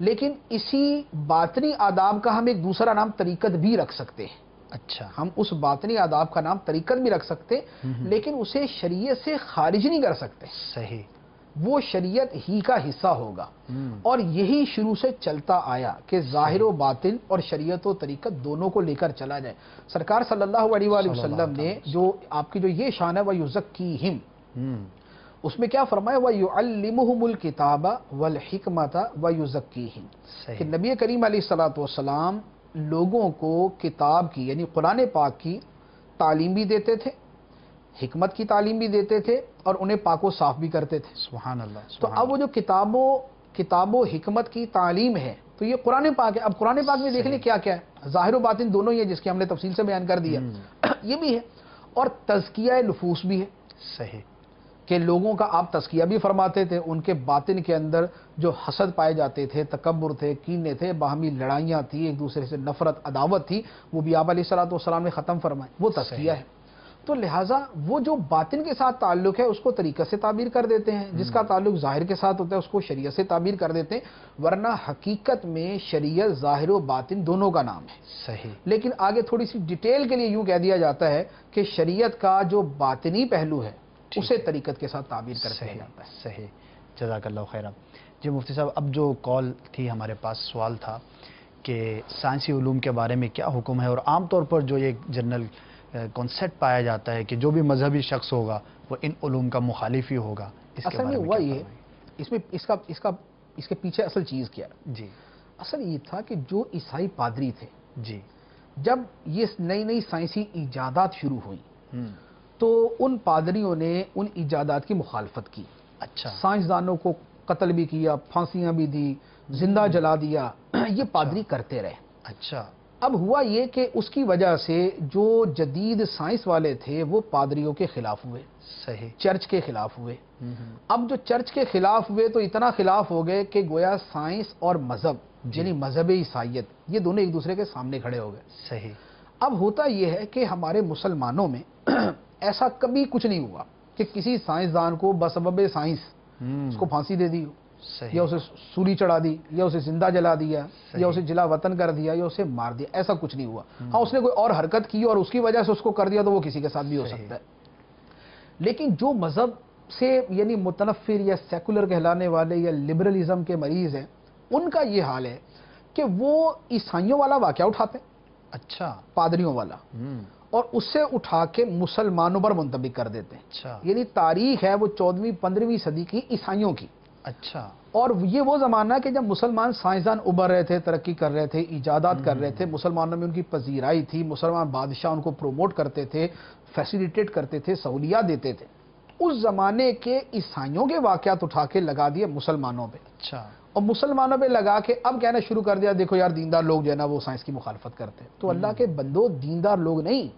لیکن اسی باطنی آداب کا ہم ایک دوسرا نام طریقت بھی رکھ سکتے ہیں. اچھا. ہم اس باطنی آداب کا نام طریقت بھی رکھ سکتے لیکن اسے شریعت سے خارج نہیں کر سکتے. صحیح. وہ شریعت ہی کا حصہ ہوگا. اور یہی شروع سے چلتا آیا کہ ظاہر و باطن اور شریعت و طریقت دونوں کو لے کر چلا جائے. سرکار صلی اللہ علیہ وآلہ وسلم نے جو آپ کی جو یہ شان ہے وَيُزَكِّيهِمْ، اس میں کیا فرمایا وَيُعَلِّمُهُمُ الْكِتَابَ وَالْحِكْمَةَ وَيُزَكِّيهِمْ، کہ نبی کریم علیہ السلام لوگوں کو کتاب کی یعنی قرآن پاک کی تعلیم بھی دیتے تھے، حکمت کی تعلیم بھی دیتے تھے اور انہیں پاک و صاف بھی کرتے تھے. سبحان اللہ. تو اب وہ جو کتاب و حکمت کی تعلیم ہے تو یہ قرآن پاک ہے. اب قرآن پاک میں دیکھ لیں کیا کیا ہے، ظاہر و باطن دونوں ہی ہے جس کی ہم نے تفصیل سے بیان کر دیا. یہ بھی ہے اور تزکیہ نفوس بھی ہے. صحیح. کہ لوگوں کا آپ تزکیہ بھی فرماتے تھے، ان کے باطن کے اندر جو حسد پائے جاتے تھے، تکبر تھے، کینے تھے، باہمی لڑائیاں تھی، ایک دوسرے سے نفرت عداوت تھی، وہ بھی آپ علیہ السلام نے ختم فرمائے. وہ تزکیہ ہے. تو لہٰذا وہ جو باطن کے ساتھ تعلق ہے اس کو طریقت سے تعبیر کر دیتے ہیں، جس کا تعلق ظاہر کے ساتھ ہوتا ہے اس کو شریعت سے تعبیر کر دیتے ہیں، ورنہ حقیقت میں شریعت ظاہر و باطن دونوں کا نام ہے. صحیح. لیکن آگے تھوڑی سی ڈیٹیل کے لیے یوں کہہ دیا جاتا ہے کہ شریعت کا جو باطنی پہلو ہے اسے طریقت کے ساتھ تعبیر کر دیا جاتا ہے. صحیح. جزاک اللہ خیرہ. جی مفتی صاحب، اب جو کال تھی ہمارے پاس، سوال تھا کہ سائنسی علوم کے بارے میں کیا حکم ہے، اور عام طور پر جو یہ جنرل کانسیپٹ پایا جاتا ہے کہ جو بھی مذہبی شخص ہوگا وہ ان علوم کا مخالف ہی ہوگا، اس کے اصل میں بارے ہوا کیا یہ اس میں اس کے پیچھے اصل چیز کیا ہے؟ جی. اصل یہ تھا کہ جو عیسائی پادری تھے جی. جب یہ نئی سائنسی ایجادات شروع ہوئی تو ان پادریوں نے ان ایجادات کی مخالفت کی. اچھا. سائنسدانوں کو قتل بھی کیا، پھانسیاں بھی دی، زندہ جلا دیا، یہ پادری کرتے رہے. اچھا. اب ہوا یہ کہ اس کی وجہ سے جو جدید سائنس والے تھے وہ پادریوں کے خلاف ہوئے. صحیح. چرچ کے خلاف ہوئے. اب جو چرچ کے خلاف ہوئے تو اتنا خلاف ہو گئے کہ گویا سائنس اور مذہب یعنی مذہب عیسائیت یہ دونوں ایک دوسرے کے سامنے کھڑے ہو گئے. صحیح. اب ہوتا یہ ہے کہ ہمارے مسلمانوں میں ایسا کبھی کچھ نہیں ہوا کہ کسی سائنسدان کو بسبب سائنس اس کو پھانسی دے دی، یا اسے سولی چڑھا دی، یا اسے زندہ جلا دیا، یا اسے جلا وطن کر دیا، یا اسے مار دیا. ایسا کچھ نہیں ہوا. ہاں اس نے کوئی اور حرکت کی اور اس کی وجہ سے اس کو کر دیا تو وہ کسی کے ساتھ بھی ہو سکتا ہے. لیکن جو مذہب سے یعنی متنفر یا سیکولر کہلانے والے یا لبرلزم کے مریض ہیں ان کا یہ حال ہے کہ وہ عیسائیوں والا واقعہ اٹھاتے ہیں. اچھا. پادریوں والا، اور اس سے اٹھا کے مسلمانوں پر منطبق کر دیتے ہیں. اچھا. یعنی تاریخ ہے وہ 14ویں 15ویں صدی کی عیسائیوں کی. اچھا. اور یہ وہ زمانہ کہ جب مسلمان سائنسدان ابھر رہے تھے، ترقی کر رہے تھے، ایجادات کر رہے تھے، مسلمانوں میں ان کی پذیرائی تھی، مسلمان بادشاہ ان کو پروموٹ کرتے تھے، فیسیلیٹیٹ کرتے تھے، سہولیات دیتے تھے. اس زمانے کے عیسائیوں کے واقعات اٹھا کے لگا دیے مسلمانوں پہ. اچھا. اور مسلمانوں پہ لگا کے اب کہنا شروع کر دیا دیکھو یار دیندار لوگ جو ہے نا وہ سائنس کی مخالفت کرتے ہیں. تو اللہ کے بندو، دیندار لوگ نہیں،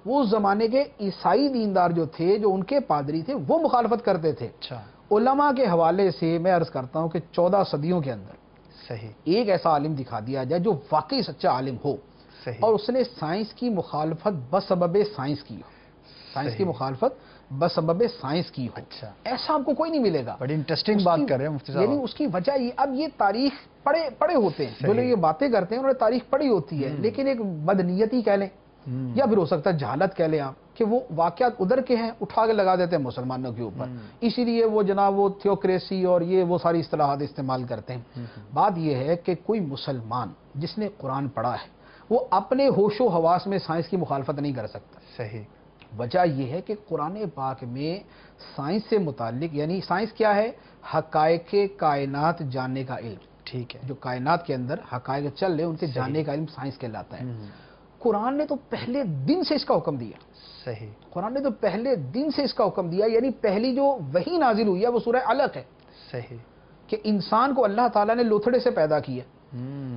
وہ اس زمانے کے عیسائی دیندار جو تھے، جو ان کے پادری تھے، وہ مخالفت کرتے تھے. اچھا. علماء کے حوالے سے میں عرض کرتا ہوں کہ 14 صدیوں کے اندر صحیح ایک ایسا عالم دکھا دیا جائے جو واقعی سچا عالم ہو. صحیح. اور اس نے سائنس کی مخالفت بسبب سائنس کی ہو. سائنس کی مخالفت بسبب سائنس کی ہو. اچھا. ایسا آپ کو کوئی نہیں ملے گا. بڑی انٹرسٹنگ بات کر رہے ہیں مفتی صاحب. یعنی اس کی وجہ یہ، اب یہ تاریخ پڑھے ہوتے ہیں جو لوگ یہ باتیں کرتے ہیں، انہوں نے تاریخ پڑھی ہوتی ہے، لیکن ایک بدنیتی کہہ لیں یا پھر ہو سکتا ہے جہالت کہہ لیں آپ، کہ وہ واقعات ادھر کے ہیں اٹھا کے لگا دیتے ہیں مسلمانوں کے اوپر. اسی لیے وہ جناب وہ تھیوکریسی اور یہ وہ ساری اصطلاحات استعمال کرتے ہیں. بات یہ ہے کہ کوئی مسلمان جس نے قرآن پڑھا ہے وہ اپنے ہوش و حواس میں سائنس کی مخالفت نہیں کر سکتا. صحیح. وجہ یہ ہے کہ قرآن پاک میں سائنس سے متعلق، یعنی سائنس کیا ہے؟ حقائق کائنات جاننے کا علم. ٹھیک ہے. جو کائنات کے اندر حقائق چل رہے ان کے جاننے کا علم سائنس کہلاتا ہے. قرآن نے تو پہلے دن سے اس کا حکم دیا. صحیح. قرآن نے تو پہلے دن سے اس کا حکم دیا، یعنی پہلی جو وحی نازل ہوئی ہے وہ سورہ علق ہے. صحیح. کہ انسان کو اللہ تعالیٰ نے لوتھڑے سے پیدا کیا.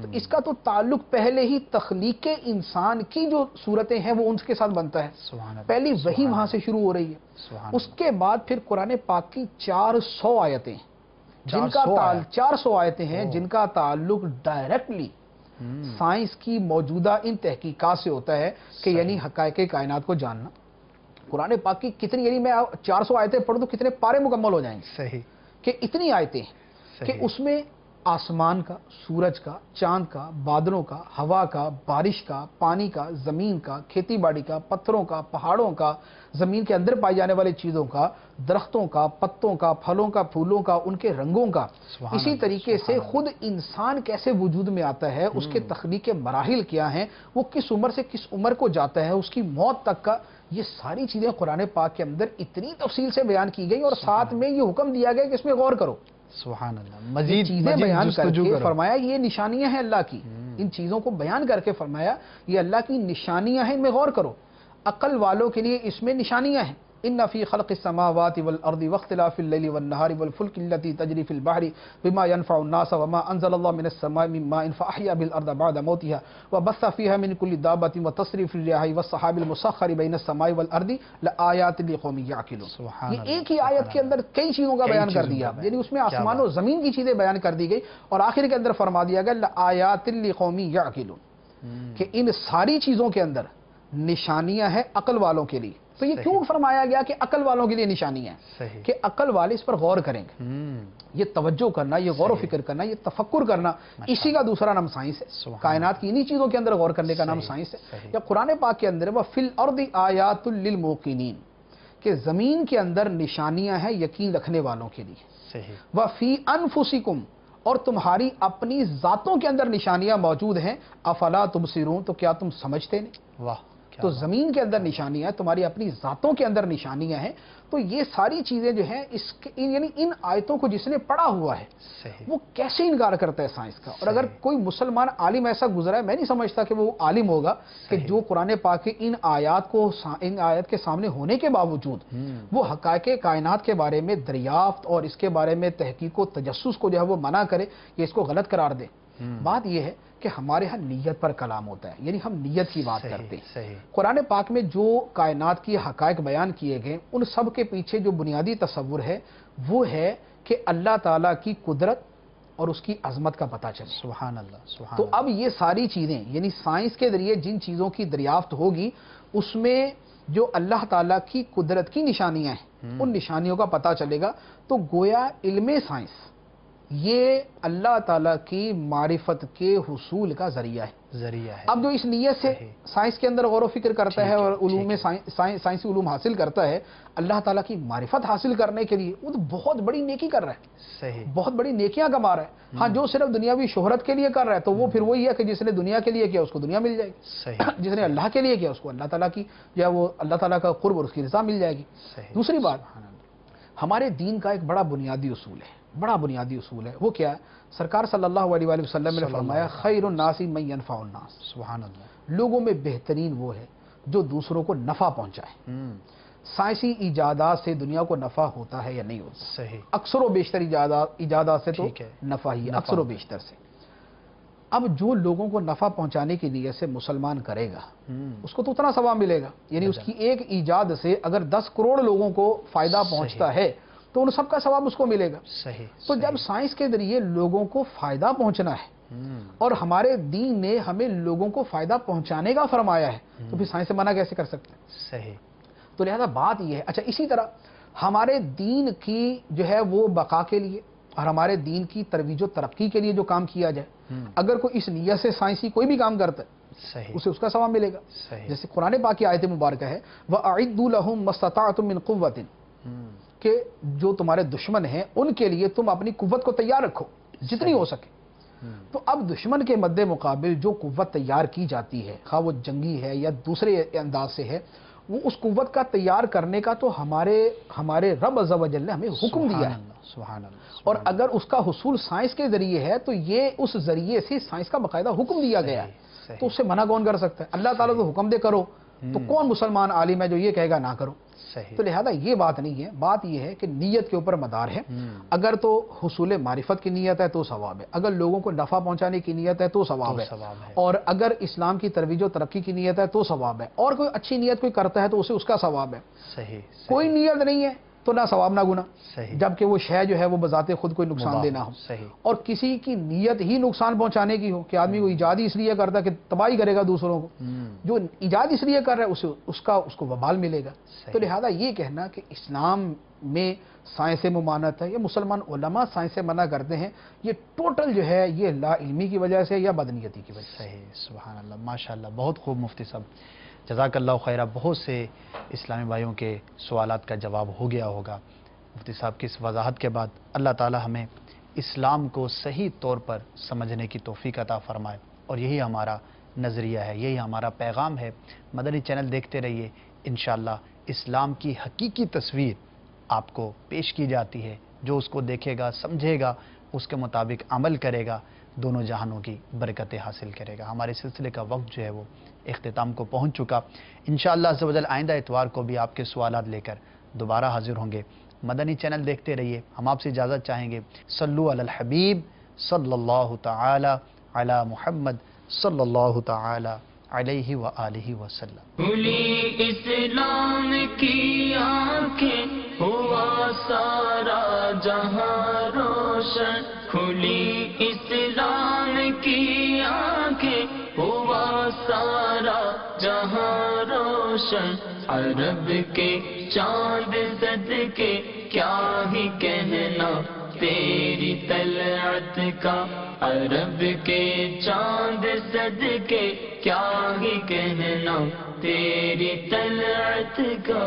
تو اس کا تو تعلق پہلے ہی تخلیق انسان کی جو صورتیں ہیں وہ ان کے ساتھ بنتا ہے. پہلی وحی وہاں سے شروع ہو رہی ہے. اس کے بعد پھر قرآن پاک کی 400 آیتیں جن کا 400 آیتیں ہیں جن کا تعلق ڈائریکٹلی سائنس کی موجودہ ان تحقیقات سے ہوتا ہے کہ یعنی حقائق کائنات کو جاننا. قرآن پاک کی کتنی، یعنی میں 400 آیتیں پڑھوں تو کتنے پارے مکمل ہو جائیں گے. صحیح. کہ اتنی آیتیں ہیں کہ اس میں آسمان کا، سورج کا، چاند کا، بادلوں کا، ہوا کا، بارش کا، پانی کا، زمین کا، کھیتی باڑی کا، پتھروں کا، پہاڑوں کا، زمین کے اندر پائی جانے والی چیزوں کا، درختوں کا، پتوں کا، پھلوں کا، پھولوں کا، ان کے رنگوں کا، اسی طریقے سے خود انسان کیسے وجود میں آتا ہے، اس کے تخلیق کے مراحل کیا ہیں، وہ کس عمر سے کس عمر کو جاتا ہے، اس کی موت تک کا، یہ ساری چیزیں قرآن پاک کے اندر اتنی تفصیل سے بیان کی گئی، اور ساتھ میں یہ حکم دیا گیا کہ اس میں غور کرو. سبحان اللہ. یہ مزید چیزیں بیان کر جستجو کے کرو. فرمایا یہ نشانیاں ہیں اللہ کی. ان چیزوں کو بیان کر کے فرمایا یہ اللہ کی نشانیاں ہیں، ان میں غور کرو. عقل والوں کے لیے اس میں نشانیاں ہیں. ان فی خلق السماوات والارض واختلاف الليل والنهار والفلك التي تجري في البحر بما ينفع الناس وما انزل الله من السماء من ماء فاحيا بالارض بعد موتها وبث فيها من كل دابة وتصريف الرياح والسحاب المسخر بين السماء والارض لآيات لقوم يعقلون. یہ ایک ہی آیت کے اندر کئی چیزوں کا بیان کر دیا، یعنی اس میں آسمان و زمین کی چیزیں بیان کر دی گئی، اور آخر کے اندر فرما دیا گیا لآیات لقوم يعقلون، کہ ان ساری چیزوں کے اندر نشانیاں ہیں عقل والوں کے لیے. تو یہ کیوں فرمایا گیا کہ عقل والوں کے لیے نشانیاں ہیں؟ کہ عقل والے اس پر غور کریں گے. یہ توجہ کرنا، یہ غور و فکر کرنا، یہ تفکر کرنا، اسی کا دوسرا نام سائنس ہے. کائنات کی انہی چیزوں کے اندر غور کرنے کا نام سائنس ہے. یا قرآن پاک کے اندر وَفِي الْأَرْضِ آیَاتٌ لِّلْمُوقِنِينَ، کہ زمین کے اندر نشانیاں ہیں یقین رکھنے والوں کے لیے. وَفِي أَنفُسِكُمْ، اور تمہاری اپنی ذاتوں کے اندر نشانیاں موجود ہیں. افلا تبصرون، تو کیا تم سمجھتے نہیں؟ واہ. تو زمین کے اندر نشانیاں ہیں، تمہاری اپنی ذاتوں کے اندر نشانیاں ہیں. تو یہ ساری چیزیں جو ہیں یعنی ان آیتوں کو جس نے پڑھا ہوا ہے وہ کیسے انکار کرتا ہے سائنس کا؟ اور اگر کوئی مسلمان عالم ایسا گزرا ہے، میں نہیں سمجھتا کہ وہ عالم ہوگا کہ جو قرآن پاک کے ان آیات کے سامنے ہونے کے باوجود وہ حقائق کائنات کے بارے میں دریافت اور اس کے بارے میں تحقیق و تجسس کو جو ہے وہ منع کرے یا اس کو غلط قرار دے. بات یہ ہے کہ ہمارے ہاں نیت پر کلام ہوتا ہے، یعنی ہم نیت کی بات کرتے ہیں. قرآن پاک میں جو کائنات کی حقائق بیان کیے گئے ان سب کے پیچھے جو بنیادی تصور ہے وہ ہے کہ اللہ تعالیٰ کی قدرت اور اس کی عظمت کا پتہ چلے. سبحان اللہ. سبحان تو اب یہ ساری چیزیں یعنی سائنس کے ذریعے جن چیزوں کی دریافت ہوگی اس میں جو اللہ تعالیٰ کی قدرت کی نشانیاں ہیں ان نشانیوں کا پتہ چلے گا. تو گویا علم سائنس یہ اللہ تعالیٰ کی معرفت کے حصول کا ذریعہ ہے. اب جو اس نیت سے سائنس کے اندر غور و فکر کرتا ہے اور علوم میں سائنسی علوم حاصل کرتا ہے اللہ تعالیٰ کی معرفت حاصل کرنے کے لیے، وہ تو بہت بڑی نیکی کر رہا ہے، بہت بڑی نیکیاں کما رہا ہے. ہاں جو صرف دنیاوی شہرت کے لیے کر رہا ہے تو وہ پھر وہی ہے کہ جس نے دنیا کے لیے کیا اس کو دنیا مل جائے گی، جس نے اللہ کے لیے کیا اس کو اللہ تعالیٰ کی یا وہ اللہ تعالیٰ کا قرب اور اس کی رضا مل جائے گی. دوسری بات، ہمارے دین کا ایک بڑا بنیادی اصول ہے، وہ کیا ہے؟ سرکار صلی اللہ علیہ وآلہ وسلم نے فرمایا خیر الناس من ینفع الناس. سبحان اللہ. لوگوں میں بہترین وہ ہے جو دوسروں کو نفع پہنچائے. سائنسی ایجادات سے دنیا کو نفع ہوتا ہے یا نہیں ہوتا؟ صحیح. اکثر و بیشتر ایجادات سے تو نفع ہی ہے، اکثر و بیشتر سے. اب جو لوگوں کو نفع پہنچانے کی نیت سے مسلمان کرے گا اس کو تو اتنا ثواب ملے گا. یعنی اس کی ایک ایجاد سے اگر 10 کروڑ لوگوں کو فائدہ پہنچتا ہے تو ان سب کا ثواب اس کو ملے گا. تو جب سائنس کے ذریعے لوگوں کو فائدہ پہنچنا ہے اور ہمارے دین نے ہمیں لوگوں کو فائدہ پہنچانے کا فرمایا ہے تو پھر سائنس سے منع کیسے کر سکتے ہیں؟ صحیح. تو لہذا بات یہ ہے. اچھا اسی طرح ہمارے دین کی جو ہے وہ بقا کے لیے اور ہمارے دین کی ترویج و ترقی کے لیے جو کام کیا جائے، اگر کوئی اس نیت سے سائنسی کوئی بھی کام کرتا ہے اسے اس کا ثواب ملے گا. جیسے قرآن پاک کی آیت مبارکہ ہے وَأَعِدُّوا لَهُم مَّا اسْتَطَعْتُم مِّن قُوَّةٍ، کہ جو تمہارے دشمن ہیں ان کے لیے تم اپنی قوت کو تیار رکھو جتنی ہو سکے. تو اب دشمن کے مد مقابل جو قوت تیار کی جاتی ہے، خواہ وہ جنگی ہے یا دوسرے انداز سے ہے، وہ اس قوت کا تیار کرنے کا تو ہمارے رب عز و جل نے ہمیں حکم دیا ہے. سبحان اللہ. اور اگر اس کا حصول سائنس کے ذریعے ہے تو یہ اس ذریعے سے سائنس کا باقاعدہ حکم دیا گیا ہے، تو اس سے منع کون کر سکتا ہے؟ اللہ تعالیٰ تو حکم دے کرو، تو کون مسلمان عالم ہے جو یہ کہے گا نہ کرو؟ تو لہذا یہ بات نہیں ہے. بات یہ ہے کہ نیت کے اوپر مدار ہے. اگر تو حصول معرفت کی نیت ہے تو ثواب ہے، اگر لوگوں کو نفع پہنچانے کی نیت ہے تو ثواب ہے، اور اگر اسلام کی ترویج و ترقی کی نیت ہے تو ثواب ہے، اور کوئی اچھی نیت کوئی کرتا ہے تو اسے اس کا ثواب ہے. کوئی نیت نہیں ہے تو نہ ثواب نہ گناہ، جبکہ وہ شے جو ہے وہ بذات خود کوئی نقصان دہ نہ ہو. اور کسی کی نیت ہی نقصان پہنچانے کی ہو کہ آدمی کو ایجاد اس لیے کرتا ہے کہ تباہی کرے گا دوسروں کو، جو ایجاد اس لیے کر رہا ہے اس کو وبال ملے گا. تو لہذا یہ کہنا کہ اسلام میں سائنس ممانعت ہے، یہ مسلمان علماء سائنس منع کرتے ہیں، یہ ٹوٹل جو ہے یہ لا علمی کی وجہ سے یا بدنیتی کی وجہ سے۔ صحیح، سبحان اللہ، ماشاءاللہ، بہت خوب مفتی صاحب، جزاک اللہ خیرہ۔ بہت سے اسلامی بھائیوں کے سوالات کا جواب ہو گیا ہوگا مفتی صاحب کی اس وضاحت کے بعد۔ اللہ تعالی ہمیں اسلام کو صحیح طور پر سمجھنے کی توفیق عطا فرمائے، اور یہی ہمارا نظریہ ہے، یہی ہمارا پیغام ہے۔ مدنی چینل دیکھتے رہیے، انشاءاللہ اسلام کی حقیقی تصویر آپ کو پیش کی جاتی ہے۔ جو اس کو دیکھے گا، سمجھے گا، اس کے مطابق عمل کرے گا، دونوں جہانوں کی برکتیں حاصل کرے گا۔ ہمارے سلسلے کا وقت جو ہے وہ اختتام کو پہنچ چکا۔ انشاءاللہ عز و جل آئندہ اتوار کو بھی آپ کے سوالات لے کر دوبارہ حاضر ہوں گے۔ مدنی چینل دیکھتے رہیے، ہم آپ سے اجازت چاہیں گے۔ صلو علی الحبیب صلی اللہ تعالی علی محمد صلی اللہ تعالی علیہ وآلہ وسلم۔ کھلی اسلام کی آنکھیں، ہوا سارا جہاں روشن، کھلی اسلام کی آنکھیں، ہوا سارا جہاں روشن، عرب کے چاند صدقے کیا ہی کہنا تیری طلعت کا، عرب کے چاند صدقے کیا ہی کہنا تیری طلعت کا۔